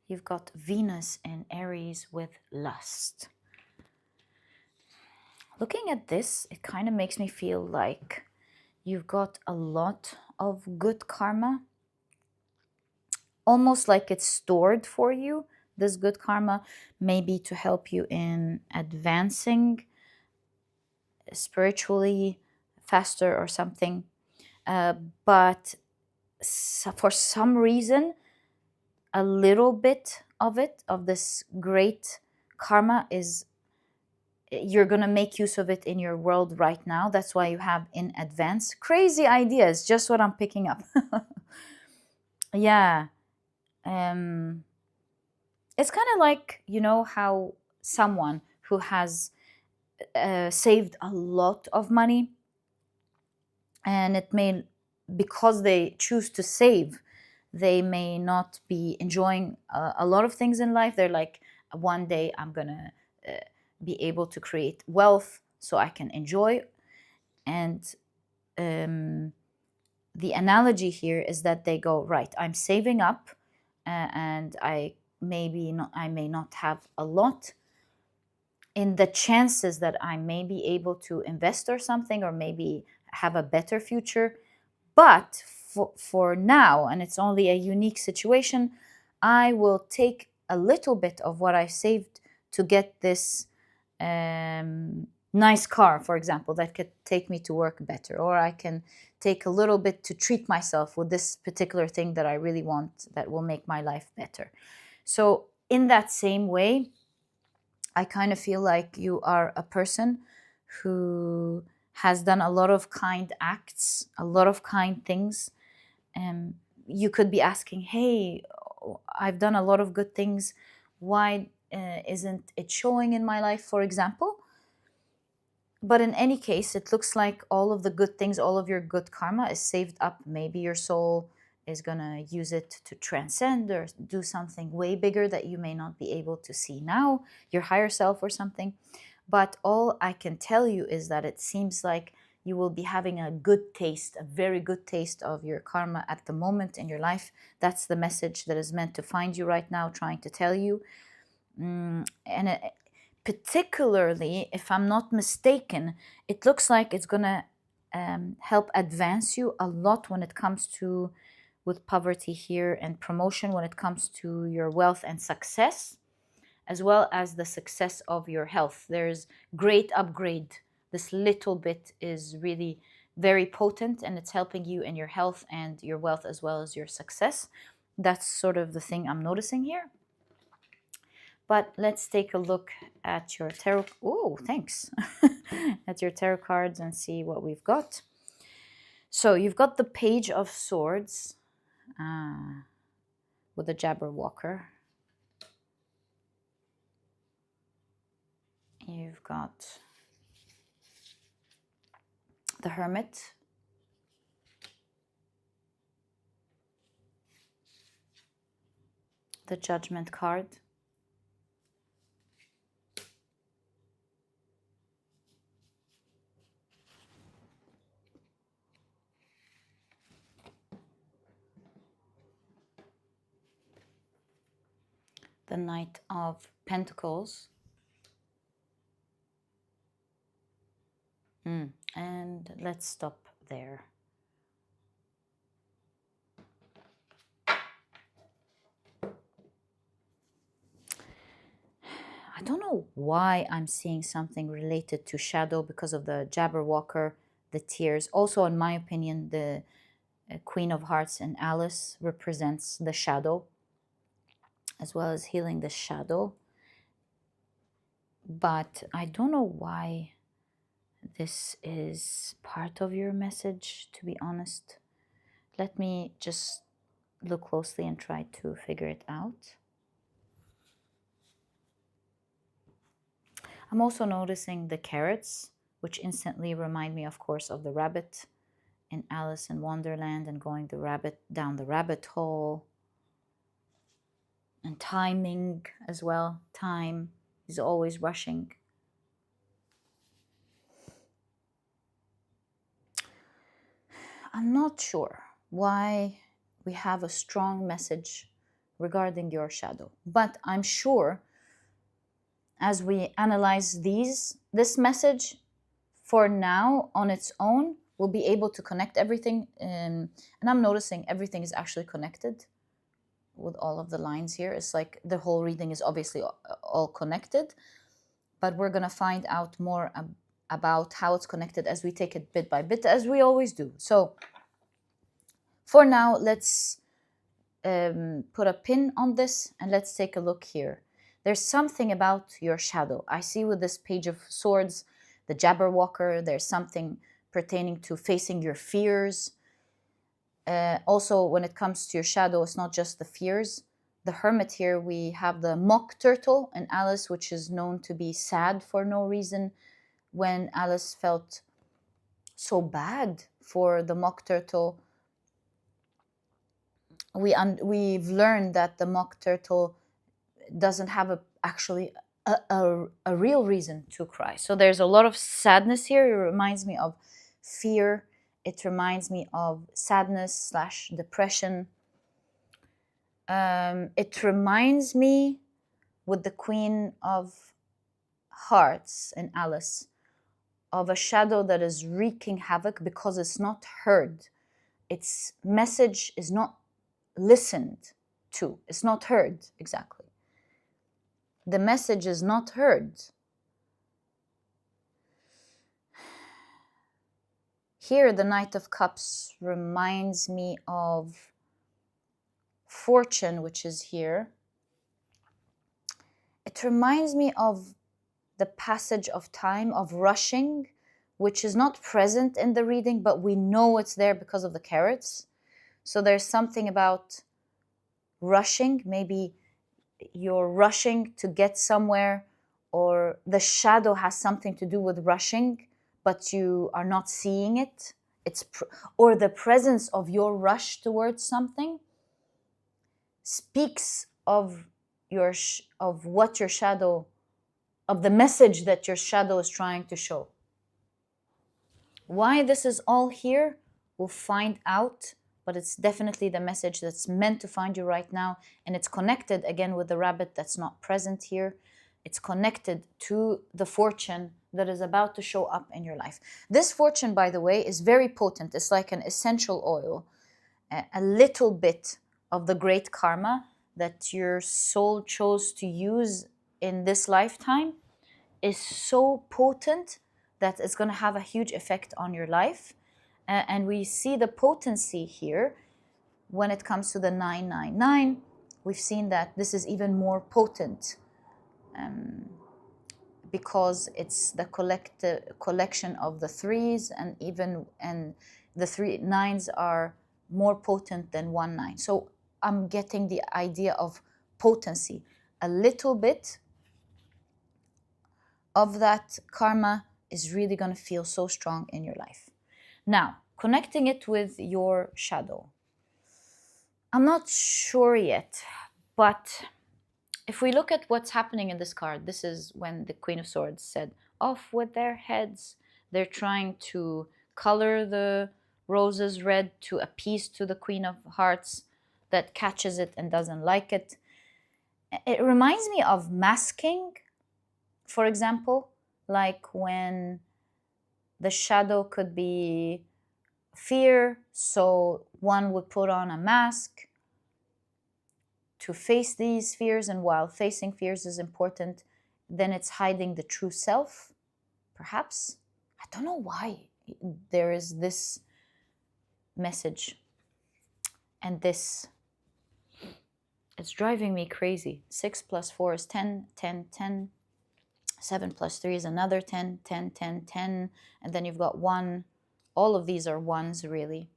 you've got Venus in Aries with lust. Looking at this, it kind of makes me feel like you've got a lot of good karma, almost like it's stored for you. This good karma may be to help you in advancing spiritually faster or something. But for some reason, a little bit of it, of this great karma, is you're going to make use of it in your world right now. That's why you have in advance. Crazy ideas, just what I'm picking up. Yeah. It's kind of like, you know, how someone who has saved a lot of money, and it may, because they choose to save, they may not be enjoying a lot of things in life. They're like, one day I'm gonna be able to create wealth so I can enjoy. And the analogy here is that they go, right, I'm saving up, and I may not have a lot. In the chances that I may be able to invest or something, or maybe have a better future. But for now, and it's only a unique situation, I will take a little bit of what I saved to get this nice car, for example, that could take me to work better. Or I can take a little bit to treat myself with this particular thing that I really want, that will make my life better. So in that same way, I kind of feel like you are a person who has done a lot of kind acts, a lot of kind things. You could be asking, hey, I've done a lot of good things. Why isn't it showing in my life, for example? But in any case, it looks like all of the good things, all of your good karma is saved up. Maybe your soul is going to use it to transcend or do something way bigger that you may not be able to see now, your higher self or something. But all I can tell you is that it seems like you will be having a good taste, a very good taste of your karma at the moment in your life. That's the message that is meant to find you right now, trying to tell you. And particularly, if I'm not mistaken, it looks like it's going to help advance you a lot when it comes to, with poverty here, and promotion when it comes to your wealth and success, as well as the success of your health. There's great upgrade. This little bit is really very potent, and it's helping you in your health and your wealth as well as your success. That's sort of the thing I'm noticing here. But let's take a look at your tarot. Oh, thanks. At your tarot cards and see what we've got. So you've got the Page of Swords with a Jabberwocker. You've got the Hermit. The Judgment card. The Knight of Pentacles. And let's stop there. I don't know why I'm seeing something related to shadow because of the Jabberwocker, the tears. Also, in my opinion, the Queen of Hearts and Alice represents the shadow, as well as healing the shadow. But I don't know why this is part of your message, to be honest. Let me just look closely and try to figure it out. I'm also noticing the carrots, which instantly remind me, of course, of the rabbit in Alice in Wonderland and going down the rabbit hole. And timing as well. Time is always rushing. I'm not sure why we have a strong message regarding your shadow, but I'm sure as we analyze this message for now on its own, we'll be able to connect everything. And I'm noticing everything is actually connected with all of the lines here. It's like the whole reading is obviously all connected, but we're going to find out more about how it's connected as we take it bit by bit, as we always do. So for now, let's put a pin on this and let's take a look here. There's something about your shadow. I see with this Page of Swords, the Jabberwocker, there's something pertaining to facing your fears. Also, when it comes to your shadow, it's not just the fears. The Hermit here, we have the Mock Turtle in Alice, which is known to be sad for no reason. When Alice felt so bad for the Mock Turtle, we've learned that the Mock Turtle doesn't have actually a real reason to cry. So there's a lot of sadness here. It reminds me of fear. It reminds me of sadness / depression. It reminds me with the Queen of Hearts in Alice of a shadow that is wreaking havoc because it's not heard. Its message is not listened to. It's not heard, exactly. The message is not heard. Here, the Knight of Cups reminds me of Fortune, which is here. It reminds me of the passage of time, of rushing, which is not present in the reading, but we know it's there because of the carrots. So there's something about rushing. Maybe you're rushing to get somewhere, or the shadow has something to do with rushing, but you are not seeing it. Or the presence of your rush towards something speaks of what your shadow, of the message that your shadow is trying to show. Why this is all here, we'll find out, but it's definitely the message that's meant to find you right now, and it's connected again with the rabbit that's not present here. It's connected to the fortune that is about to show up in your life. This fortune, by the way, is very potent. It's like an essential oil, a little bit of the great karma that your soul chose to use in this lifetime is so potent that it's going to have a huge effect on your life. And we see the potency here when it comes to the 999. We've seen that this is even more potent because it's the collection of the threes, and the 3 9s are more potent than 1 9. So I'm getting the idea of potency. A little bit of that karma is really going to feel so strong in your life. Now, connecting it with your shadow. I'm not sure yet, but if we look at what's happening in this card, this is when the Queen of Swords said, off with their heads. They're trying to color the roses red to appease to the Queen of Hearts that catches it and doesn't like it. It reminds me of masking, for example, like when the shadow could be fear, so one would put on a mask to face these fears, and while facing fears is important, then it's hiding the true self, perhaps. I don't know why there is this message and this. It's driving me crazy. 6 plus 4 is 10, 10, 10. 7 plus 3 is another 10, 10, 10, 10. And then you've got 1. All of these are 1s, really.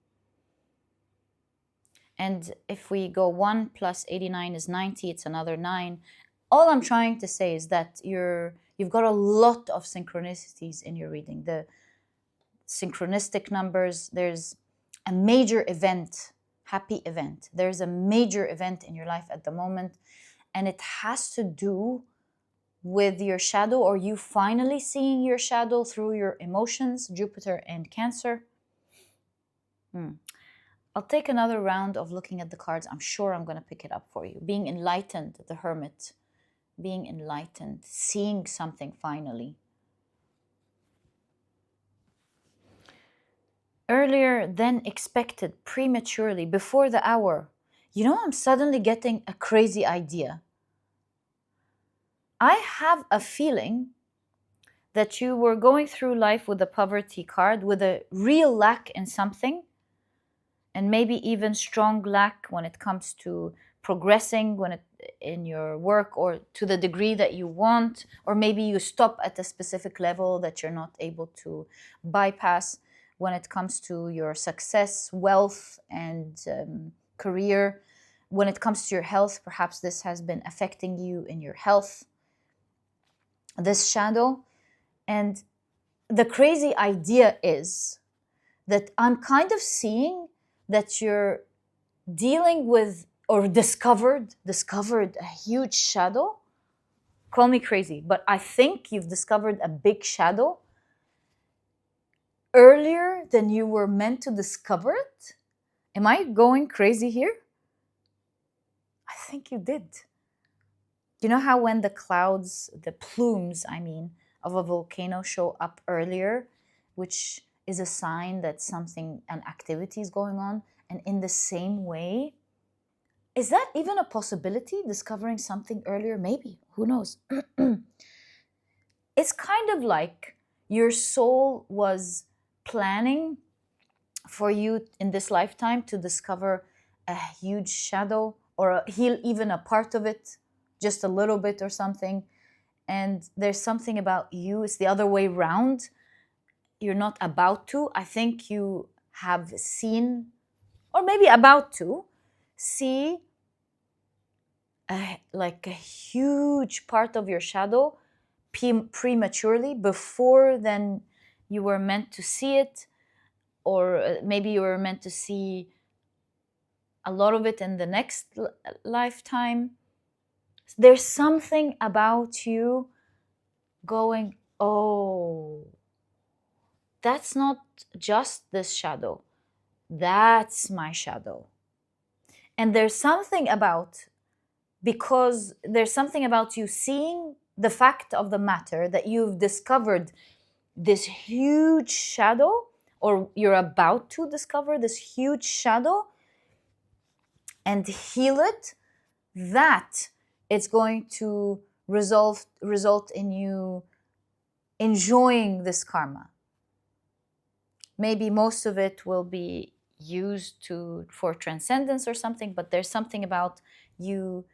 And if we go 1 plus 89 is 90, it's another 9. All I'm trying to say is that you've got a lot of synchronicities in your reading. The synchronistic numbers, there's a major event, happy event. There's a major event in your life at the moment, and it has to do with your shadow, or you finally seeing your shadow through your emotions, Jupiter and Cancer. I'll take another round of looking at the cards. I'm sure I'm going to pick it up for you. Being enlightened, the Hermit. Being enlightened, seeing something finally. Earlier than expected, prematurely, before the hour. You know, I'm suddenly getting a crazy idea. I have a feeling that you were going through life with a poverty card, with a real lack in something, and maybe even strong lack when it comes to progressing in your work, or to the degree that you want, or maybe you stop at a specific level that you're not able to bypass when it comes to your success, wealth, and career. When it comes to your health, perhaps this has been affecting you in your health, this shadow. And the crazy idea is that I'm kind of seeing that you're dealing with, or discovered a huge shadow. Call me crazy, but I think you've discovered a big shadow earlier than you were meant to discover it. Am I going crazy here? I think you did. You know how when the clouds, the plumes, I mean, of a volcano show up earlier, which is a sign that something, an activity is going on, and in the same way, is that even a possibility, discovering something earlier? Maybe, who knows? It's kind of like your soul was planning for you in this lifetime to discover a huge shadow, or heal even a part of it, just a little bit or something. And there's something about you, it's the other way around. You're not about to. I think you have seen, or maybe about to see like a huge part of your shadow prematurely, before then you were meant to see it, or maybe you were meant to see a lot of it in the next lifetime. There's something about you going, oh, that's not just this shadow, that's my shadow. And there's something about, because there's something about you seeing the fact of the matter that you've discovered this huge shadow, or you're about to discover this huge shadow and heal it, that it's going to result in you enjoying this karma. Maybe most of it will be used for transcendence or something, but there's something about you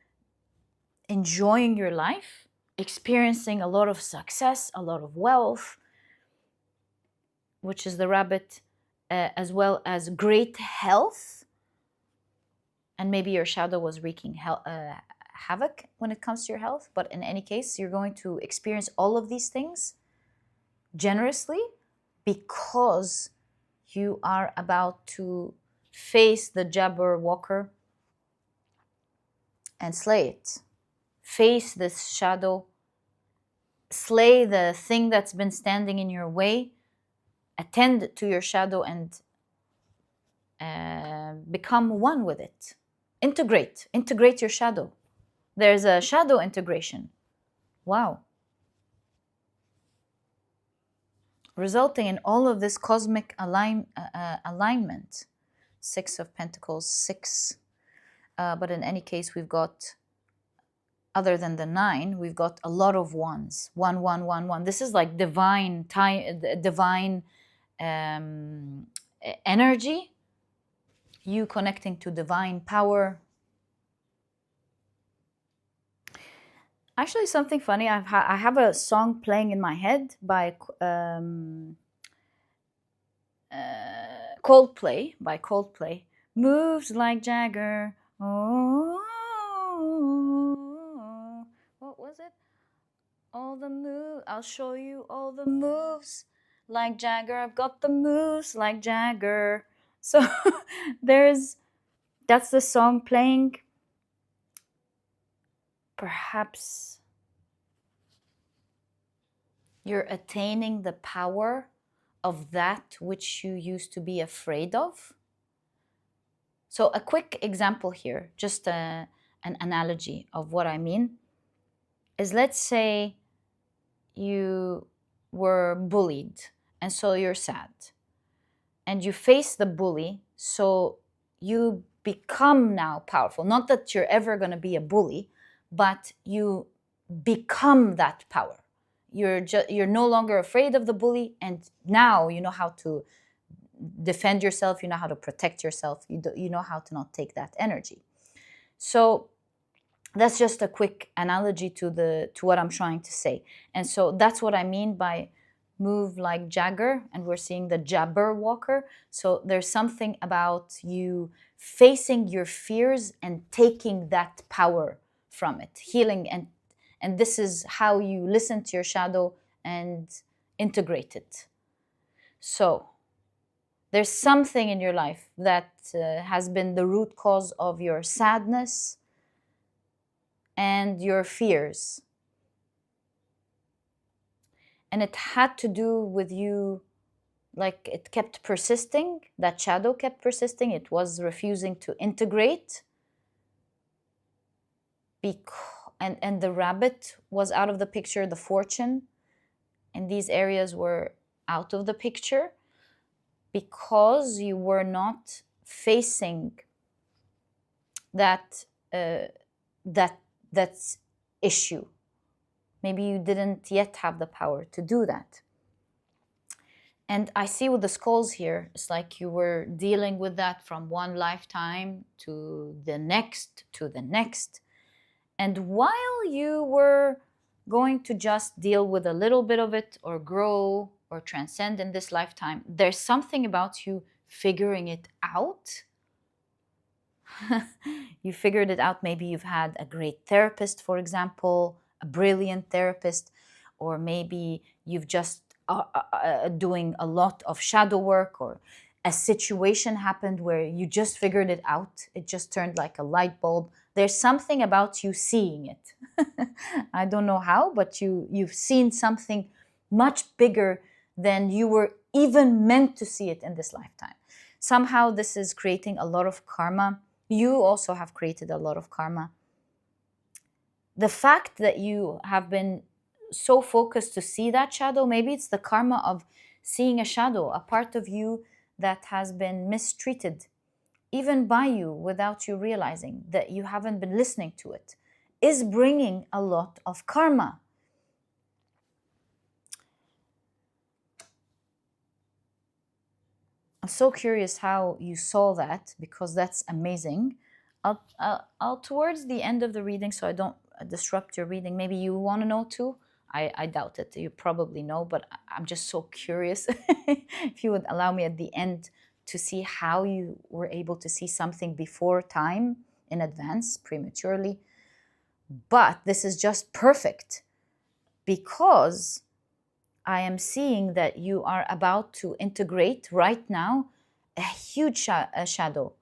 enjoying your life, experiencing a lot of success, a lot of wealth, which is the rabbit, as well as great health. And maybe your shadow was wreaking havoc when it comes to your health. But in any case, you're going to experience all of these things generously, because you are about to face the Jabberwocker and slay it. Face this shadow, slay the thing that's been standing in your way, attend to your shadow, and become one with it. Integrate your shadow. There's a shadow integration. Wow. Resulting in all of this cosmic alignment. 6 of Pentacles, 6. But in any case, we've got, other than the 9, we've got a lot of ones. 1, 1, 1, 1. This is like divine energy. You connecting to divine power. Actually, something funny. I have a song playing in my head by Coldplay. By Coldplay. Moves like Jagger. Oh, what was it? All the moves. I'll show you all the moves like Jagger. I've got the moves like Jagger. So that's the song playing. Perhaps you're attaining the power of that which you used to be afraid of. So a quick example here, just an analogy of what I mean, is let's say you were bullied and so you're sad and you face the bully, so you become now powerful. Not that you're ever going to be a bully, but you become that power. You're no longer afraid of the bully, and now you know how to defend yourself, you know how to protect yourself, you know how to not take that energy. So that's just a quick analogy to what I'm trying to say. And so that's what I mean by move like Jagger, and we're seeing the Jabber walker. So there's something about you facing your fears and taking that power from it, healing, and this is how you listen to your shadow and integrate it. So there's something in your life that has been the root cause of your sadness and your fears. And it had to do with you, like it kept persisting, that shadow kept persisting, it was refusing to integrate. And the rabbit was out of the picture, the fortune in these areas were out of the picture because you were not facing that that's issue. Maybe you didn't yet have the power to do that. And I see with the skulls here, it's like you were dealing with that from one lifetime to the next, to the next. And while you were going to just deal with a little bit of it or grow or transcend in this lifetime, there's something about you figuring it out. You figured it out. Maybe you've had a great therapist, for example, a brilliant therapist, or maybe you've just doing a lot of shadow work, or a situation happened where you just figured it out. It just turned like a light bulb. There's something about you seeing it. I don't know how, but you've seen something much bigger than you were even meant to see it in this lifetime. Somehow this is creating a lot of karma. You also have created a lot of karma. The fact that you have been so focused to see that shadow, maybe it's the karma of seeing a shadow, a part of you that has been mistreated, even by you, without you realizing that you haven't been listening to it, is bringing a lot of karma. I'm so curious how you saw that, because that's amazing. I'll towards the end of the reading, so I don't disrupt your reading. Maybe you want to know too. I doubt it. You probably know, but I'm just so curious if you would allow me at the end to see how you were able to see something before time, in advance, prematurely. But this is just perfect, because I am seeing that you are about to integrate right now a huge shadow.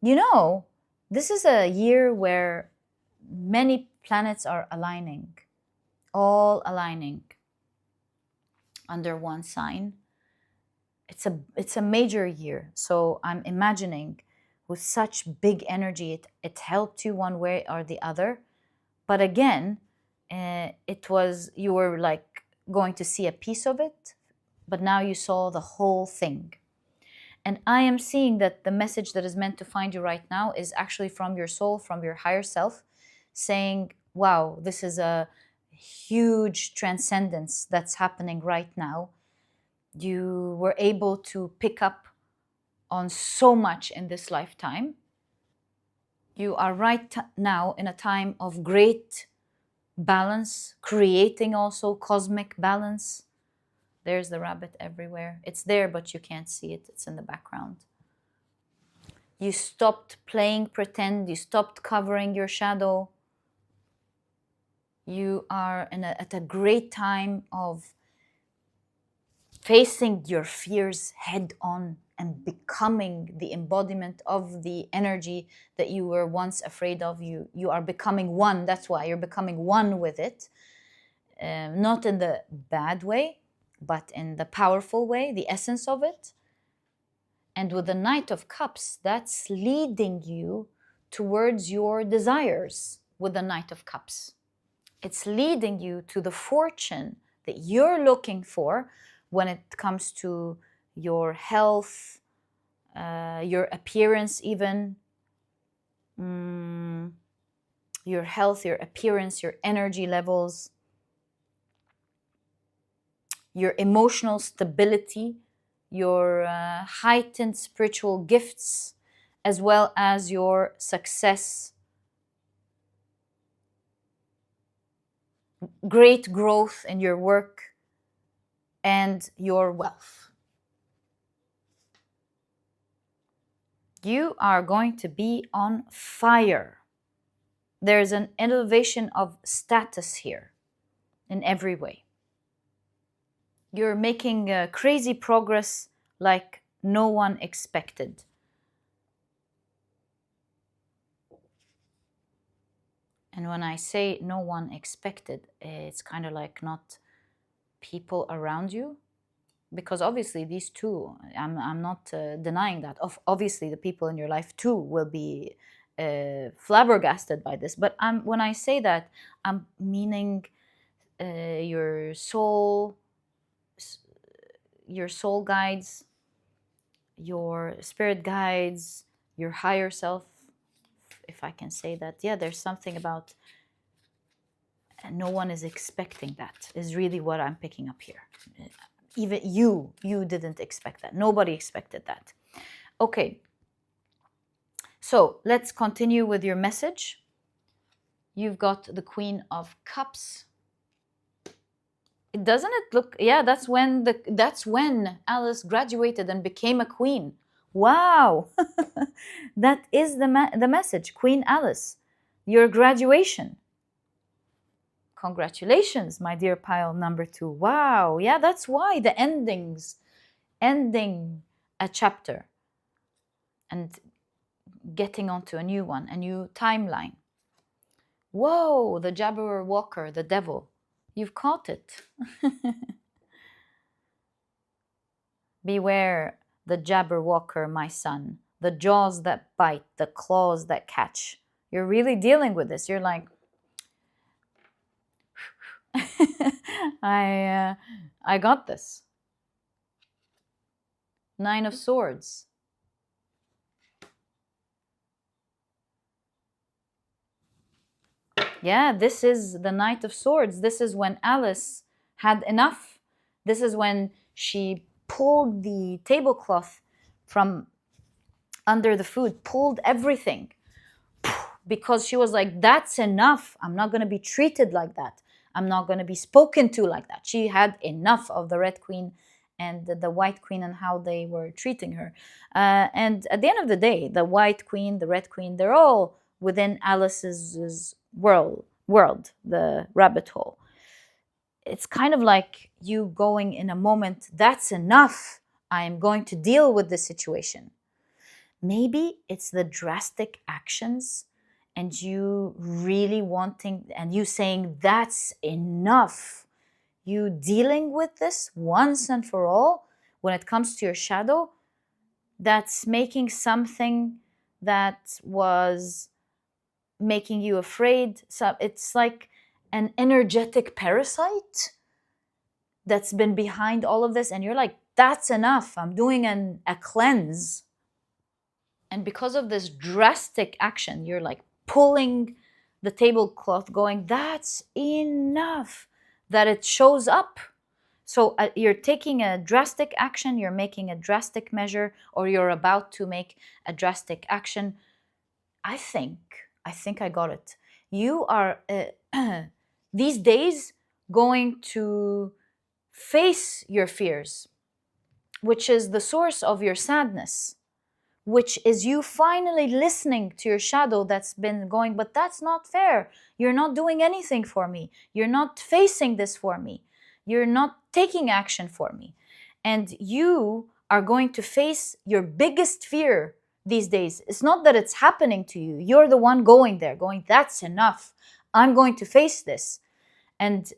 You know, this is a year where many planets are aligning, all aligning under one sign. It's a major year. So I'm imagining with such big energy, it helped you one way or the other. But again, you were like going to see a piece of it, but now you saw the whole thing. And I am seeing that the message that is meant to find you right now is actually from your soul, from your higher self, saying, wow, this is a huge transcendence that's happening right now. You were able to pick up on so much in this lifetime. You are right now in a time of great balance, creating also cosmic balance. There's the rabbit everywhere. It's there, but you can't see it. It's in the background. You stopped playing pretend. You stopped covering your shadow. You are at a great time of facing your fears head on and becoming the embodiment of the energy that you were once afraid of. You are becoming one. That's why you're becoming one with it. Not in the bad way, but in the powerful way, the essence of it. And with the Knight of Cups, that's leading you towards your desires with the Knight of Cups. It's leading you to the fortune that you're looking for when it comes to your health, your appearance even, your health, your appearance, your energy levels, your emotional stability, your heightened spiritual gifts, as well as your success, great growth in your work, and your wealth. You are going to be on fire. There's an elevation of status here in every way. You're making crazy progress like no one expected. And when I say no one expected, it's kind of like not people around you, because obviously these two, I'm not denying that. Obviously the people in your life too will be flabbergasted by this. But when I say that, I'm meaning your soul guides, your spirit guides, your higher self, if I can say that. Yeah, there's something about no one is expecting that, is really what I'm picking up here. Even you didn't expect that. Nobody expected that. Okay, so let's continue with your message. You've got the Queen of Cups. Doesn't it look? Yeah, that's when Alice graduated and became a queen. Wow, that is the message, Queen Alice, your graduation. Congratulations, my dear pile number 2. Wow, yeah, that's why the ending a chapter and getting onto a new one, a new timeline. Whoa, the Jabber Walker, the devil. You've caught it. Beware the Jabberwocker, my son. The jaws that bite, the claws that catch. You're really dealing with this. You're like, I got this. 9 of Swords. Yeah, this is the Knight of Swords. This is when Alice had enough. This is when she pulled the tablecloth from under the food, pulled everything, because she was like, that's enough. I'm not going to be treated like that. I'm not going to be spoken to like that. She had enough of the Red Queen and the White Queen and how they were treating her. And at the end of the day, the White Queen, the Red Queen, they're all within Alice's world, the rabbit hole. It's kind of like you going in a moment, that's enough. I am going to deal with the situation. Maybe it's the drastic actions and you really wanting, and you saying that's enough. You dealing with this once and for all when it comes to your shadow, that's making something that was making you afraid. So it's like an energetic parasite that's been behind all of this, and you're like, that's enough. I'm doing a cleanse. And because of this drastic action, you're like pulling the tablecloth, going, that's enough, that it shows up. So you're taking a drastic action, you're making a drastic measure, or you're about to make a drastic action. I think I got it. You are these days going to face your fears, which is the source of your sadness, which is you finally listening to your shadow that's been going, but that's not fair. You're not doing anything for me. You're not facing this for me. You're not taking action for me. And you are going to face your biggest fear these days. It's not that it's happening to you. You're the one going there, going, that's enough. I'm going to face this. And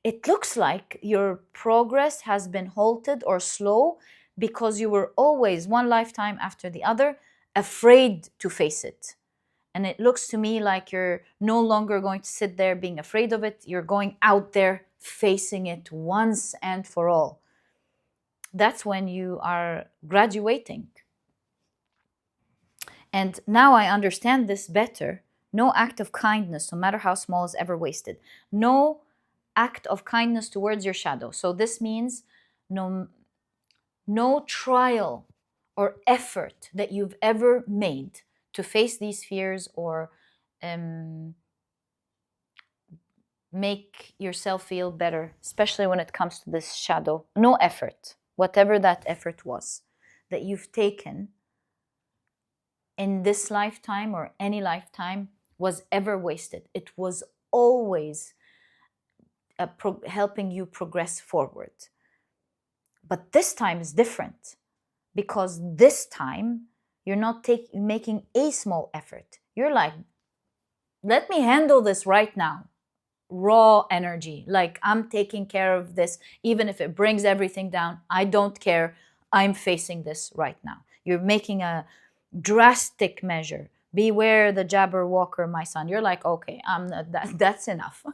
it looks like your progress has been halted or slow because you were always, one lifetime after the other, afraid to face it. And it looks to me like you're no longer going to sit there being afraid of it. You're going out there facing it once and for all. That's when you are graduating. And now I understand this better. No act of kindness, no matter how small, is ever wasted. No act of kindness towards your shadow. So this means no trial or effort that you've ever made to face these fears or make yourself feel better, especially when it comes to this shadow. No effort, whatever that effort was, that you've taken in this lifetime or any lifetime, was ever wasted. It was always helping you progress forward. But this time is different, because this time you're not making a small effort. You're like, let me handle this right now. Raw energy, like, I'm taking care of this, even if it brings everything down. I don't care. I'm facing this right now. You're making a drastic measure. Beware the Jabberwocker, my son. You're like, okay, that's enough.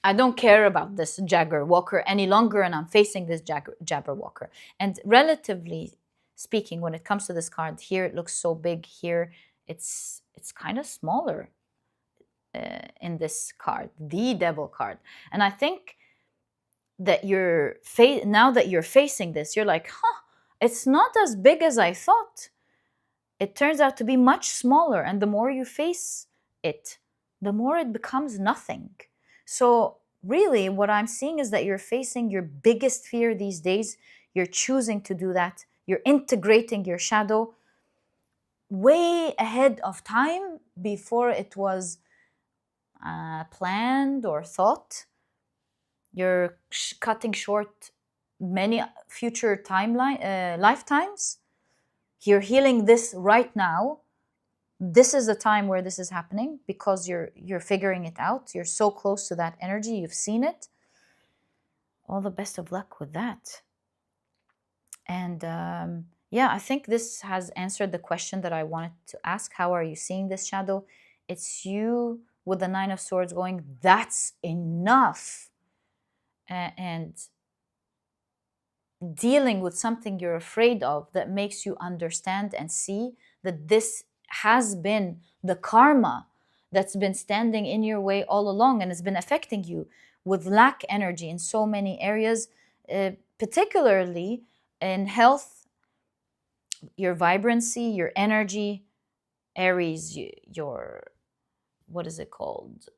I don't care about this Jabberwocker any longer, and I'm facing this Jabberwocker. And relatively speaking, when it comes to this card, here it looks so big. Here it's kind of smaller in this card, the Devil card. And I think that now that you're facing this, you're like, it's not as big as I thought. It turns out to be much smaller, and the more you face it, the more it becomes nothing. So really, what I'm seeing is that you're facing your biggest fear these days. You're choosing to do that. You're integrating your shadow way ahead of time, before it was planned or thought. You're cutting short many future lifetimes. You're healing this right now. This is the time where this is happening, because you're figuring it out. You're so close to that energy. You've seen it. All the best of luck with that. And yeah, I think this has answered the question that I wanted to ask. How are you seeing this shadow? It's you with the Nine of Swords going, that's enough. And dealing with something you're afraid of, that makes you understand and see that this has been the karma that's been standing in your way all along, and has been affecting you with lack energy in so many areas, particularly in health, your vibrancy, your energy. Aries, your, what is it called?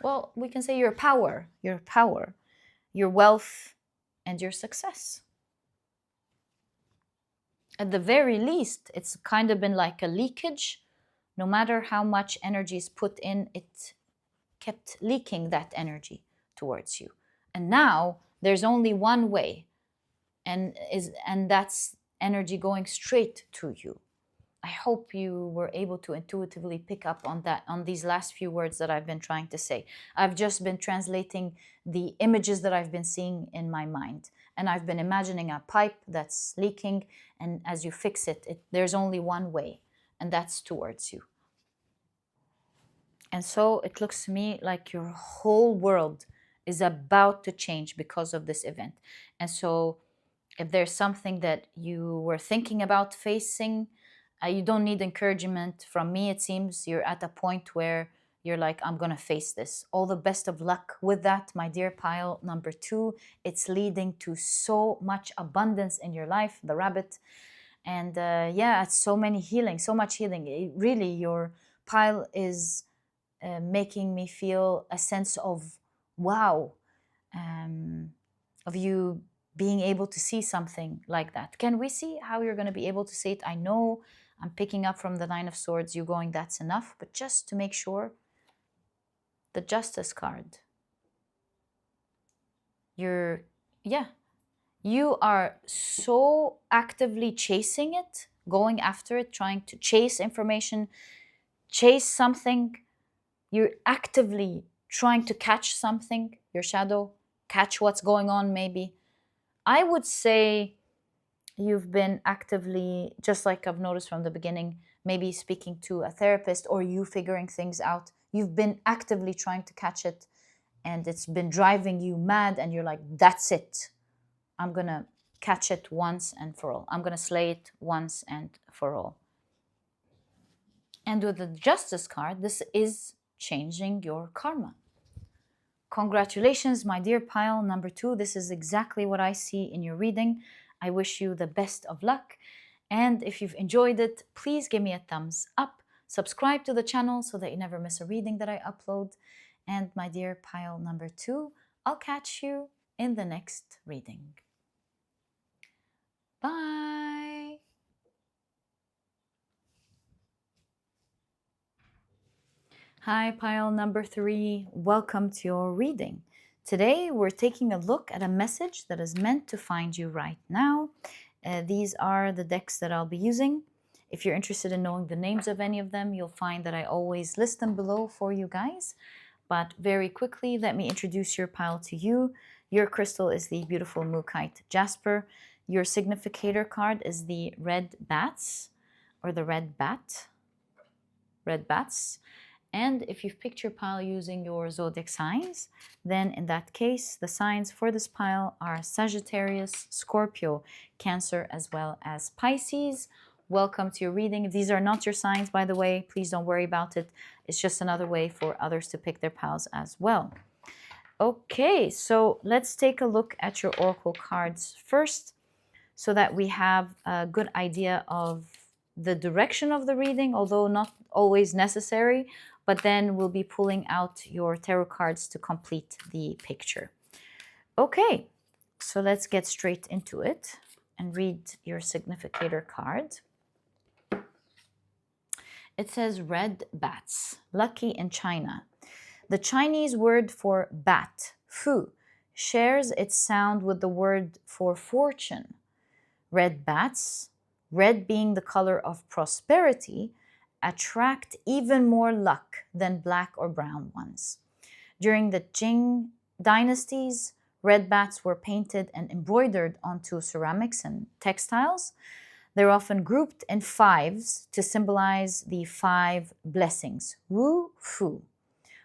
Well, we can say your power, your wealth, and your success. At the very least, it's kind of been like a leakage. No matter how much energy is put in, it kept leaking that energy towards you. And now there's only one way, and that's energy going straight to you. I hope you were able to intuitively pick up on that, on these last few words that I've been trying to say. I've just been translating the images that I've been seeing in my mind. And I've been imagining a pipe that's leaking, and as you fix it, there's only one way, and that's towards you. And so it looks to me like your whole world is about to change because of this event. And so if there's something that you were thinking about facing, you don't need encouragement from me. It seems you're at a point where you're like, I'm going to face this. All the best of luck with that, my dear pile number 2. It's leading to so much abundance in your life, the rabbit. And yeah, it's so much healing. Really, your pile is making me feel a sense of wow, of you being able to see something like that. Can we see how you're going to be able to see it? I know I'm picking up from the Nine of Swords, you going, that's enough. But just to make sure, the Justice card. You're Yeah, you are so actively chasing it, going after it, trying to chase information, chase something. You're actively trying to catch something, your shadow, catch what's going on, maybe. I would say you've been actively, just like I've noticed from the beginning, maybe speaking to a therapist or you figuring things out. You've been actively trying to catch it and it's been driving you mad, and you're like, that's it. I'm going to catch it once and for all. I'm going to slay it once and for all. And with the Justice card, this is changing your karma. Congratulations, my dear pile number 2. This is exactly what I see in your reading. I wish you the best of luck. And if you've enjoyed it, please give me a thumbs up. Subscribe to the channel so that you never miss a reading that I upload. And my dear pile number 2, I'll catch you in the next reading. Bye. Hi, pile number 3. Welcome to your reading. Today, we're taking a look at a message that is meant to find you right now. These are the decks that I'll be using. If you're interested in knowing the names of any of them, you'll find that I always list them below for you guys. But very quickly, let me introduce your pile to you. Your crystal is the beautiful Mookaite Jasper. Your significator card is the red bats, or the red bats. And if you've picked your pile using your zodiac signs, then in that case, the signs for this pile are Sagittarius, Scorpio, Cancer, as well as Pisces. Welcome to your reading. If these are not your signs, by the way, please don't worry about it. It's just another way for others to pick their piles as well. Okay, so let's take a look at your oracle cards first so that we have a good idea of the direction of the reading, although not always necessary, but then we'll be pulling out your tarot cards to complete the picture. Okay, so let's get straight into it and read your significator card. It says red bats, lucky in China. The Chinese word for bat, fu, shares its sound with the word for fortune. Red bats, red being the color of prosperity, attract even more luck than black or brown ones. During the Qing dynasties, red bats were painted and embroidered onto ceramics and textiles. They're often grouped in fives to symbolize the 5 blessings: Wu Fu,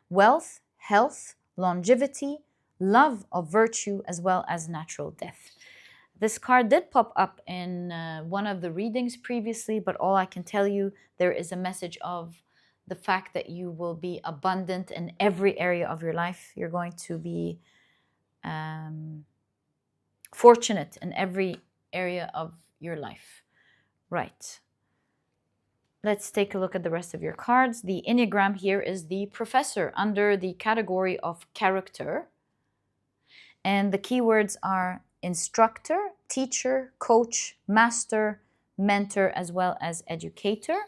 wealth, health, longevity, love of virtue, as well as natural death. This card did pop up in one of the readings previously, but all I can tell you, there is a message of the fact that you will be abundant in every area of your life. You're going to be fortunate in every area of your life. Right. Let's take a look at the rest of your cards. The Enneagram here is the Professor under the category of character. And the keywords are instructor, teacher, coach, master, mentor, as well as educator.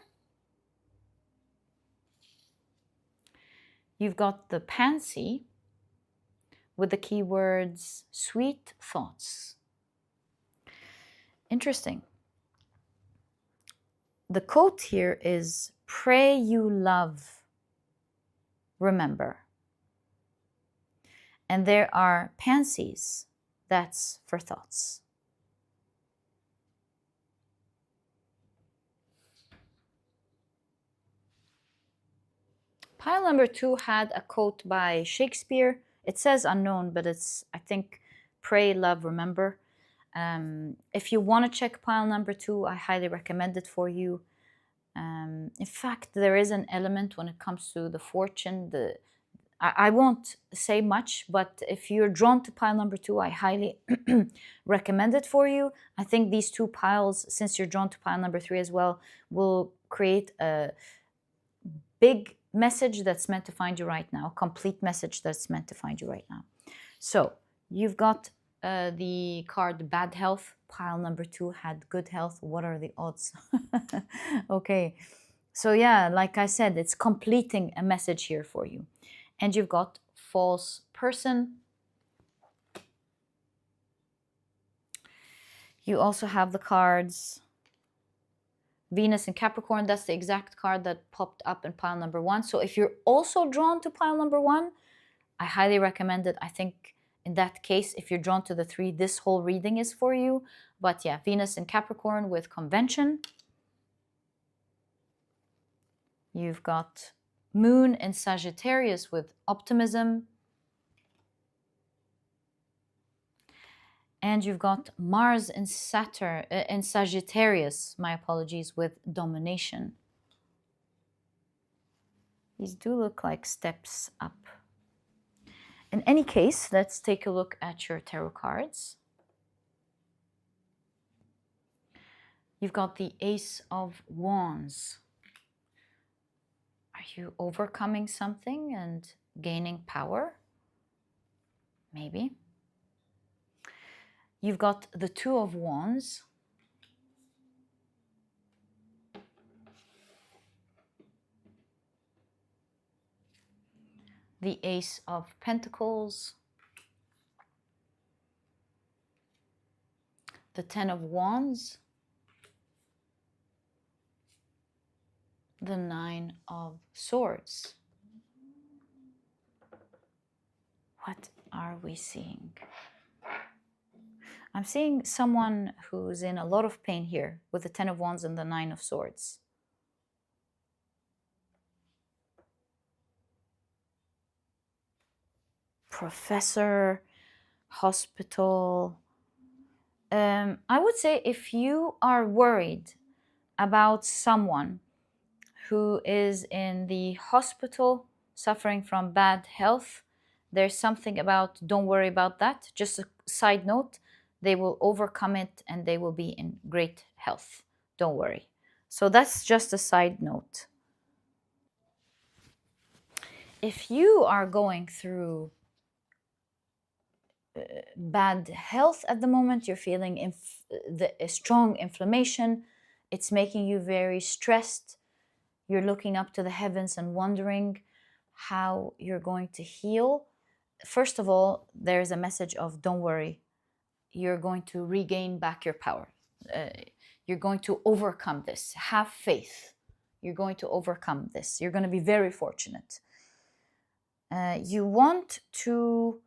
You've got the Pansy with the keywords sweet thoughts. Interesting. The quote here is pray you love, remember. And there are pansies, that's for thoughts. Pile number 2 had a quote by Shakespeare. It says unknown, but it's, I think, pray, love, remember. If you want to check pile number 2, I highly recommend it for you. In fact, there is an element when it comes to the fortune. I won't say much, but if you're drawn to pile number 2, I highly recommend it for you. I think these 2 piles, since you're drawn to pile number 3 as well, will create a big message that's meant to find you right now, a complete message that's meant to find you right now. So you've got the card bad health. Pile number 2 had good health. What are the odds? Okay, so yeah, like I said, it's completing a message here for you. And you've got false person. You also have the cards Venus in Capricorn. That's the exact card that popped up in pile number 1. So if you're also drawn to pile number 1, I highly recommend it. I think in that case, if you're drawn to the 3, this whole reading is for you. But yeah, Venus in Capricorn with convention. You've got Moon in Sagittarius with optimism. And you've got Mars in Sagittarius, my apologies, with domination. These do look like steps up. In any case, let's take a look at your tarot cards. You've got the Ace of Wands. Are you overcoming something and gaining power? Maybe. You've got the Two of Wands. The Ace of Pentacles. The Ten of Wands. The Nine of Swords. What are we seeing? I'm seeing someone who's in a lot of pain here with the Ten of Wands and the Nine of Swords. Professor, hospital. I would say if you are worried about someone who is in the hospital suffering from bad health, there's something about don't worry about that. Just a side note, they will overcome it and they will be in great health. Don't worry. So that's just a side note. If you are going through bad health at the moment, you're feeling a strong inflammation, it's making you very stressed, you're looking up to the heavens and wondering how you're going to heal. First of all, there's a message of don't worry, you're going to regain back your power. You're going to overcome this. Have faith. You're going to overcome this. You're going to be very fortunate. You want to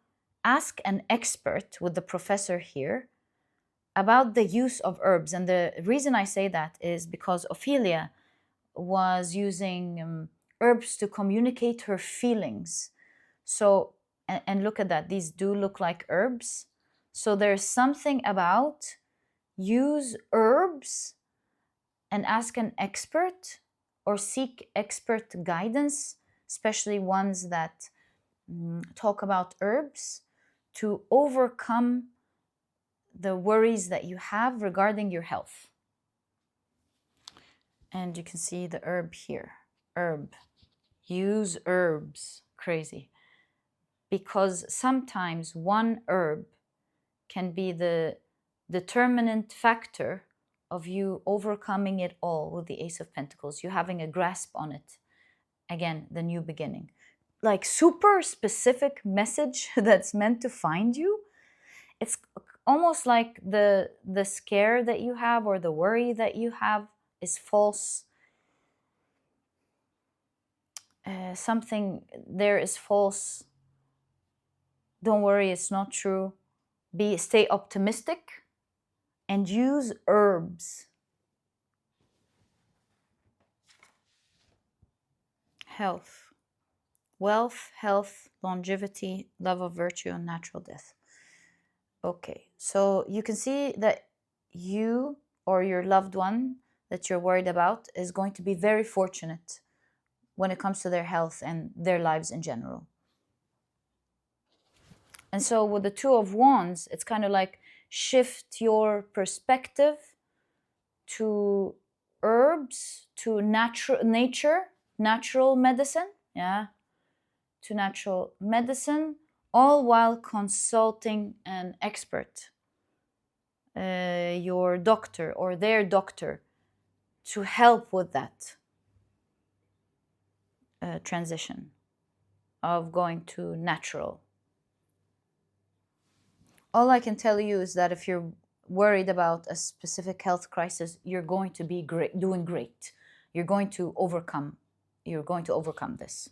ask an expert with the professor here about the use of herbs. And the reason I say that is because Ophelia was using herbs to communicate her feelings. So, and look at that, these do look like herbs. So there's something about use herbs and ask an expert or seek expert guidance, especially ones that talk about herbs, to overcome the worries that you have regarding your health. And you can see the herb here. Herb. Use herbs. Crazy. Because sometimes one herb can be the determinant factor of you overcoming it all with the Ace of Pentacles, you having a grasp on it. Again, the new beginning. Like super specific message that's meant to find you. It's almost like the scare that you have or the worry that you have is false. Something there is false. Don't worry, it's not true. Stay optimistic and use herbs. Health. Wealth, health, longevity, love of virtue, and natural death. Okay, so you can see that you or your loved one that you're worried about is going to be very fortunate when it comes to their health and their lives in general. And so with the Two of Wands, it's kind of like shift your perspective to herbs, to natural medicine, yeah, to natural medicine, all while consulting an expert, your doctor or their doctor, to help with that transition of going to natural. All I can tell you is that if you're worried about a specific health crisis, you're going to be great, doing great. You're going to overcome. You're going to overcome this.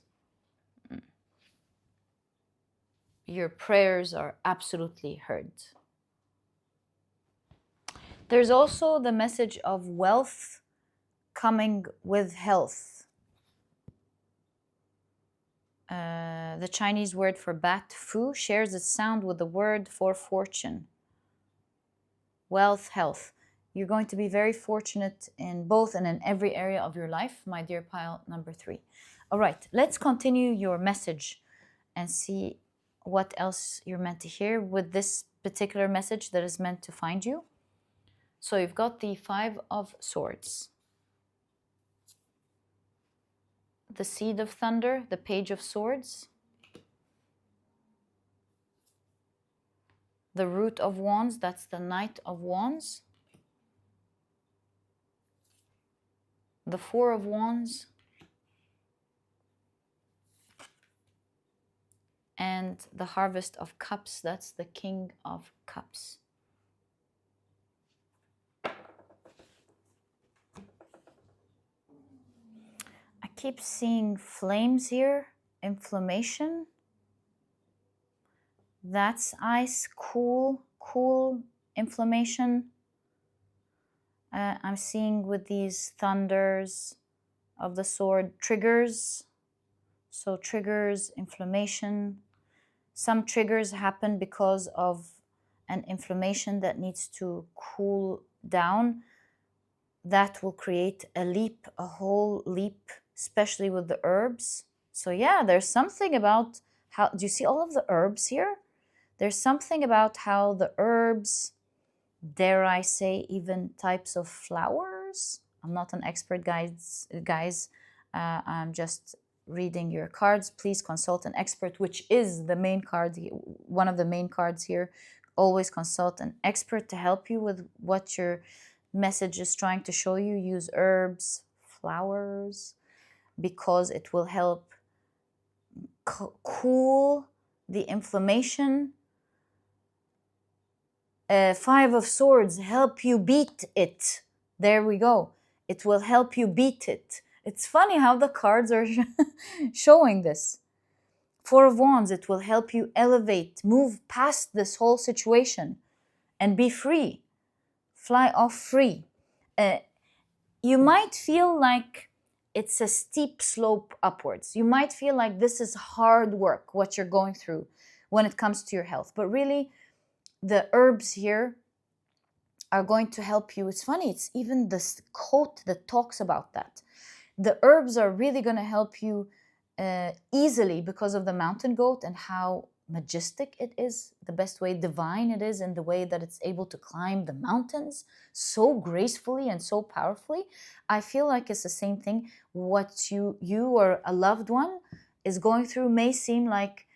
Your prayers are absolutely heard. There's also the message of wealth coming with health. The Chinese word for bat, fu, shares its sound with the word for fortune. Wealth, health. You're going to be very fortunate in both and in every area of your life, my dear pile number 3. All right, let's continue your message and see what else you're meant to hear with this particular message that is meant to find you. So you've got the 5 of Swords, the Seed of Thunder, the Page of Swords, the Root of Wands, that's the Knight of Wands, the 4 of Wands, and the Harvest of Cups, that's the King of Cups. I keep seeing flames here, inflammation. That's ice, cool inflammation. I'm seeing with these thunders of the sword triggers. So triggers, inflammation. Some triggers happen because of an inflammation that needs to cool down. That will create a leap, a whole leap, especially with the herbs. So yeah, there's something about how, do you see all of the herbs here? There's something about how the herbs, dare I say, even types of flowers. I'm not an expert, guys. I'm just reading your cards. Please consult an expert, which is the main card, one of the main cards here. Always consult an expert to help you with what your message is trying to show you. Use herbs, flowers, because it will help cool the inflammation. 5 of Swords, help you beat it. There we go. It will help you beat it. It's funny how the cards are showing this. 4 of Wands, it will help you elevate, move past this whole situation and be free. Fly off free. You might feel like it's a steep slope upwards. You might feel like this is hard work, what you're going through when it comes to your health. But really, the herbs here are going to help you. It's funny, it's even this quote that talks about that. The herbs are really going to help you easily because of the mountain goat and how majestic it is, the best way, divine it is in the way that it's able to climb the mountains so gracefully and so powerfully. I feel like it's the same thing. What you or a loved one is going through may seem like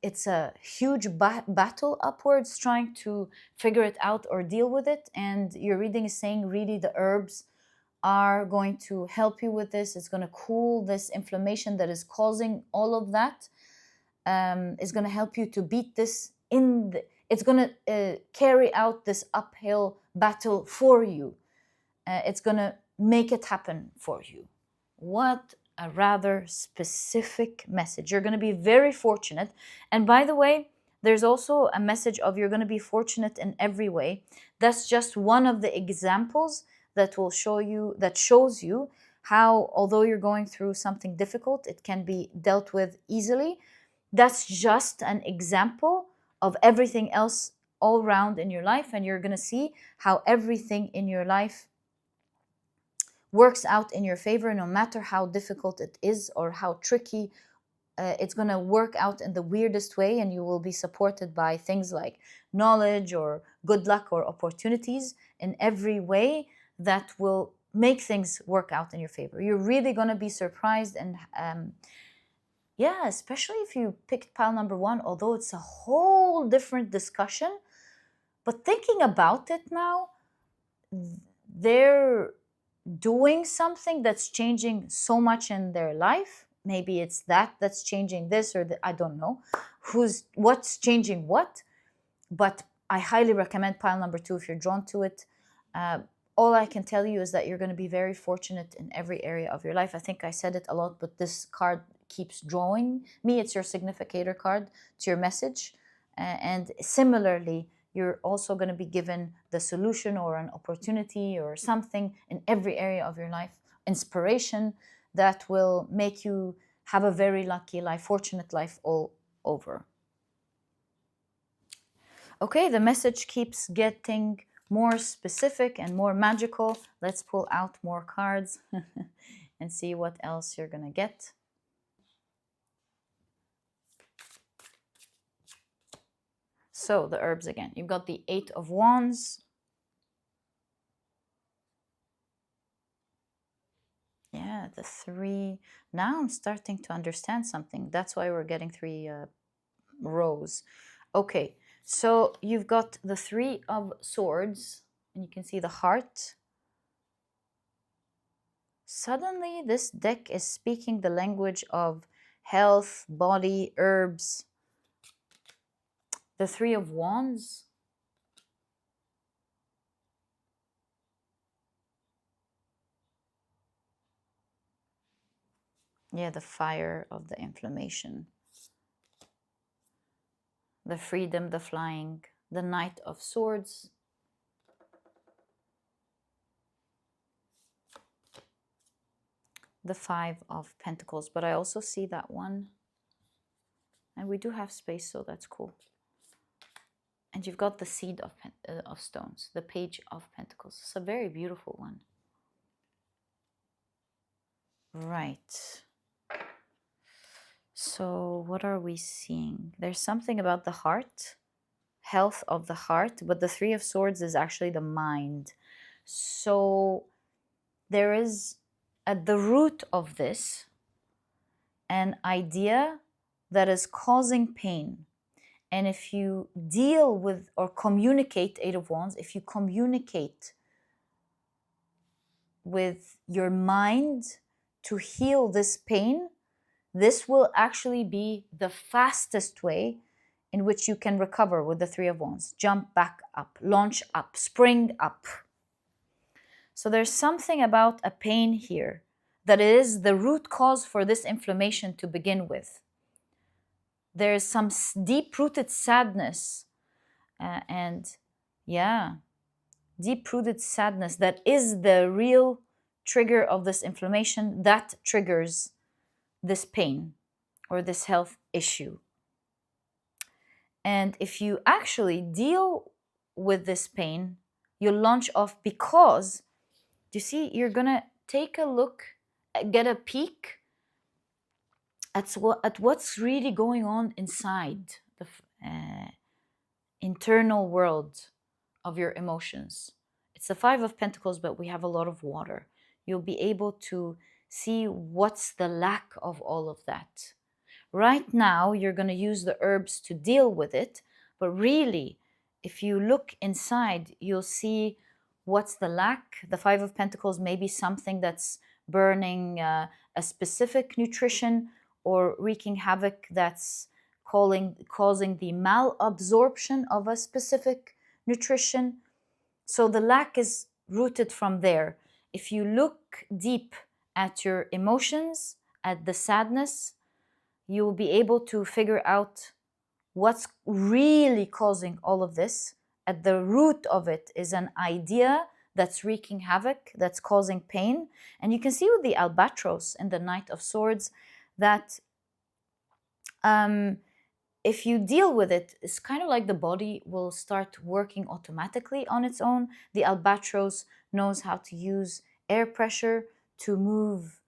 it's a huge battle upwards, trying to figure it out or deal with it. And your reading is saying really the herbs are going to help you with this. It's going to cool this inflammation that is causing all of that. It's going to help you to beat this it's going to carry out this uphill battle for you. It's going to make it happen for you. What a rather specific message. You're going to be very fortunate. And by the way, there's also a message of you're going to be fortunate in every way. That's just one of the examples that will show you, that shows you how, although you're going through something difficult, it can be dealt with easily. That's just an example of everything else all around in your life. And you're going to see how everything in your life works out in your favor, no matter how difficult it is or how tricky. It's going to work out in the weirdest way, and you will be supported by things like knowledge or good luck or opportunities in every way that will make things work out in your favor. You're really going to be surprised. And yeah, especially if you picked pile number 1, although it's a whole different discussion. But thinking about it now, they're doing something that's changing so much in their life. Maybe it's that's changing this, or I don't know what's changing what. But I highly recommend pile number 2 if you're drawn to it. All I can tell you is that you're going to be very fortunate in every area of your life. I think I said it a lot, but this card keeps drawing me. It's your significator card. It's your message. And similarly, you're also going to be given the solution or an opportunity or something in every area of your life, inspiration that will make you have a very lucky life, fortunate life all over. Okay, the message keeps getting more specific and more magical. Let's pull out more cards and see what else you're gonna get. So the herbs again. You've got the 8 of Wands. Yeah, the 3. Now I'm starting to understand something. That's why we're getting 3 rows. Okay, so you've got the 3 of Swords, and you can see the heart. Suddenly, this deck is speaking the language of health, body, herbs. The 3 of Wands. Yeah, the fire of the inflammation. The freedom, the flying. The Knight of Swords. The 5 of Pentacles. But I also see that one. And we do have space, so that's cool. And you've got the Seed of Stones. The Page of Pentacles. It's a very beautiful one. Right. So what are we seeing? There's something about the heart, health of the heart, but the 3 of Swords is actually the mind. So there is at the root of this an idea that is causing pain. And if you deal with or communicate, 8 of Wands, if you communicate with your mind to heal this pain, this will actually be the fastest way in which you can recover with the 3 of Wands. Jump back up, launch up, spring up. So there's something about a pain here that is the root cause for this inflammation to begin with. There's some deep-rooted sadness deep-rooted sadness that is the real trigger of this inflammation that triggers this pain or this health issue. And if you actually deal with this pain, you'll launch off because, you see, you're gonna take a look, get a peek at what's really going on inside the internal world of your emotions. It's the 5 of Pentacles, but we have a lot of water. You'll be able to see what's the lack of all of that. Right now, you're going to use the herbs to deal with it, but really, if you look inside, you'll see what's the lack. The 5 of Pentacles may be something that's burning a specific nutrition or wreaking havoc that's causing the malabsorption of a specific nutrition. So the lack is rooted from there. If you look deep at your emotions, at the sadness, you will be able to figure out what's really causing all of this. At the root of it is an idea that's wreaking havoc, that's causing pain. And you can see with the albatross and the Knight of Swords that if you deal with it, it's kind of like the body will start working automatically on its own. The albatross knows how to use air pressure to move,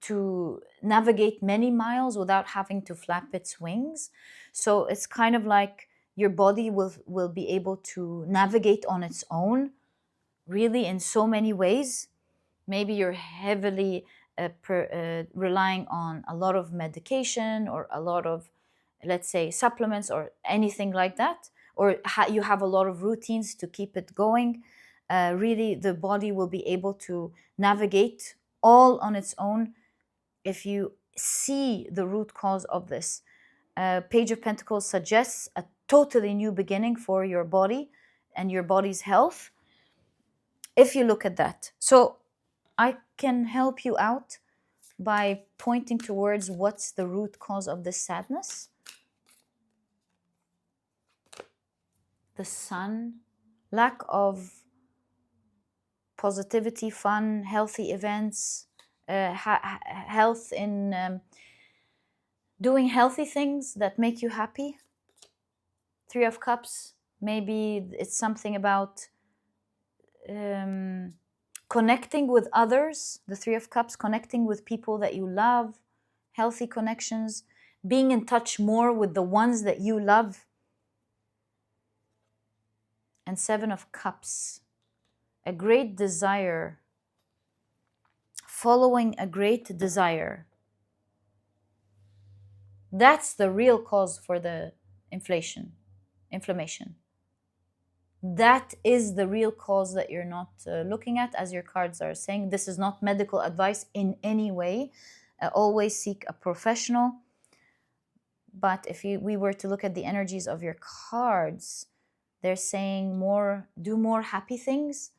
to navigate many miles without having to flap its wings. So it's kind of like your body will be able to navigate on its own, really, in so many ways. Maybe you're heavily relying on a lot of medication or a lot of, let's say, supplements or anything like that, or you have a lot of routines to keep it going. Really, the body will be able to navigate all on its own if you see the root cause of this. Page of Pentacles suggests totally new beginning for your body and your body's health, if you look at that. So I can help you out by pointing towards what's the root cause of this sadness. The sun, lack of positivity, fun, healthy events, health in doing healthy things that make you happy. Three of Cups, maybe it's something about connecting with others. The Three of Cups, connecting with people that you love, healthy connections, being in touch more with the ones that you love. And Seven of Cups, a great desire, following a great desire. That's the real cause for the inflammation. That is the real cause that you're not looking at, as your cards are saying. This is not medical advice in any way. Always seek a professional. But if we were to look at the energies of your cards, they're saying do more happy things.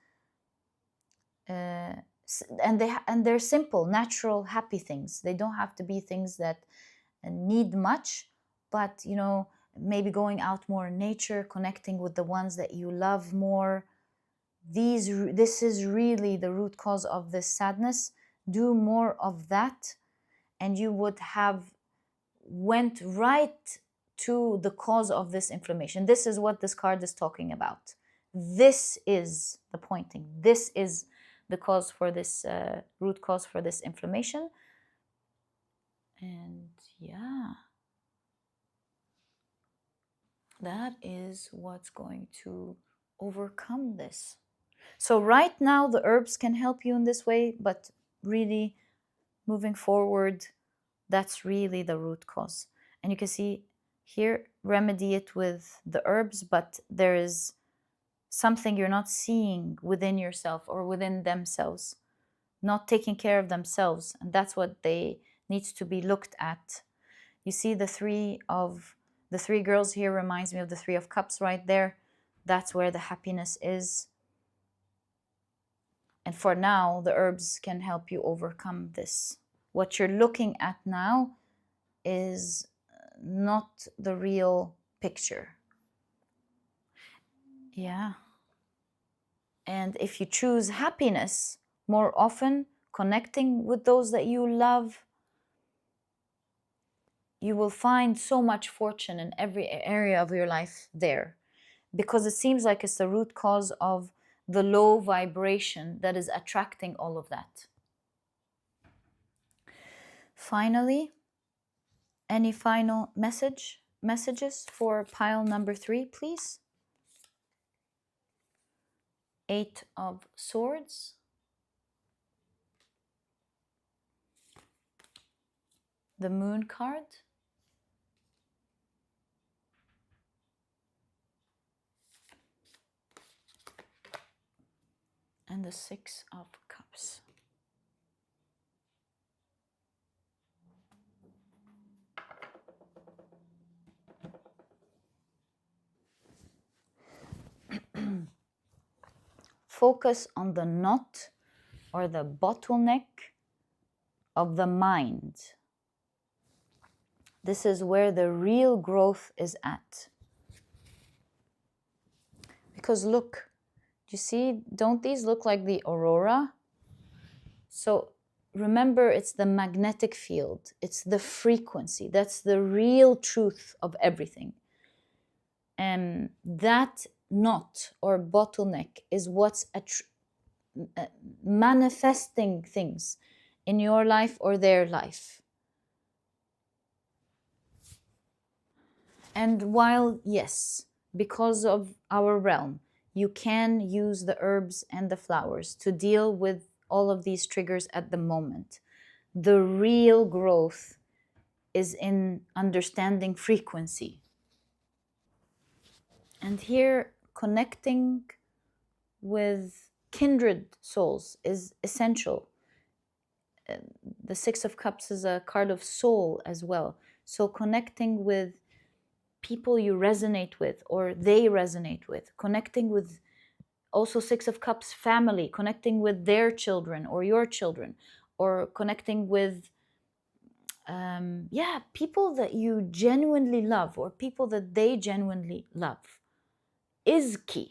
And they're simple, natural, happy things. They don't have to be things that need much, but maybe going out more in nature, connecting with the ones that you love more. This is really the root cause of this sadness. Do more of that, and you would have went right to the cause of this inflammation. This is what this card is talking about. This is the pointing. This is the cause for this root cause for this inflammation. And yeah, that is what's going to overcome this. So right now the herbs can help you in this way, but really moving forward, that's really the root cause. And you can see here, remedy it with the herbs, but there is something you're not seeing within yourself or within themselves, not taking care of themselves, and that's what they need to be looked at. You see the three girls here reminds me of the Three of Cups right there. That's where the happiness is. And for now, the herbs can help you overcome this. What you're looking at now is not the real picture. Yeah. And if you choose happiness more often, connecting with those that you love, you will find so much fortune in every area of your life there, because it seems like it's the root cause of the low vibration that is attracting all of that. Finally, any final messages for pile number 3, please? 8 of Swords. The Moon card. And the 6 of Cups. Focus on the knot or the bottleneck of the mind. This is where the real growth is at. Because look, you see, don't these look like the aurora? So remember, it's the magnetic field. It's the frequency. That's the real truth of everything. And that knot or bottleneck is what's manifesting things in your life or their life. And while, yes, because of our realm, you can use the herbs and the flowers to deal with all of these triggers at the moment, the real growth is in understanding frequency. And here, connecting with kindred souls is essential. The 6 of Cups is a card of soul as well. So connecting with people you resonate with or they resonate with, connecting with also Six of Cups family, connecting with their children or your children, or connecting with people that you genuinely love or people that they genuinely love is key.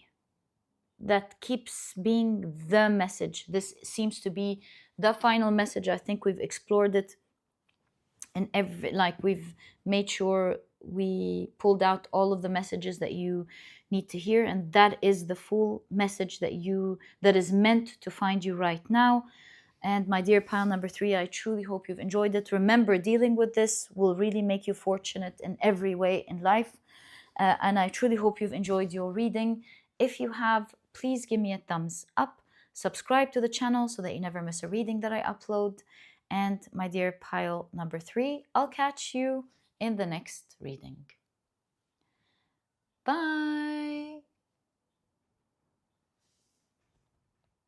That keeps being the message. This seems to be the final message. I think we've explored it in every, like, we've made sure we pulled out all of the messages that you need to hear, and that is the full message that is meant to find you right now. And my dear pile number 3, I truly hope you've enjoyed it. Remember, dealing with this will really make you fortunate in every way in life. And I truly hope you've enjoyed your reading. If you have, please give me a thumbs up. Subscribe to the channel so that you never miss a reading that I upload. And my dear pile number 3, I'll catch you in the next reading. Bye.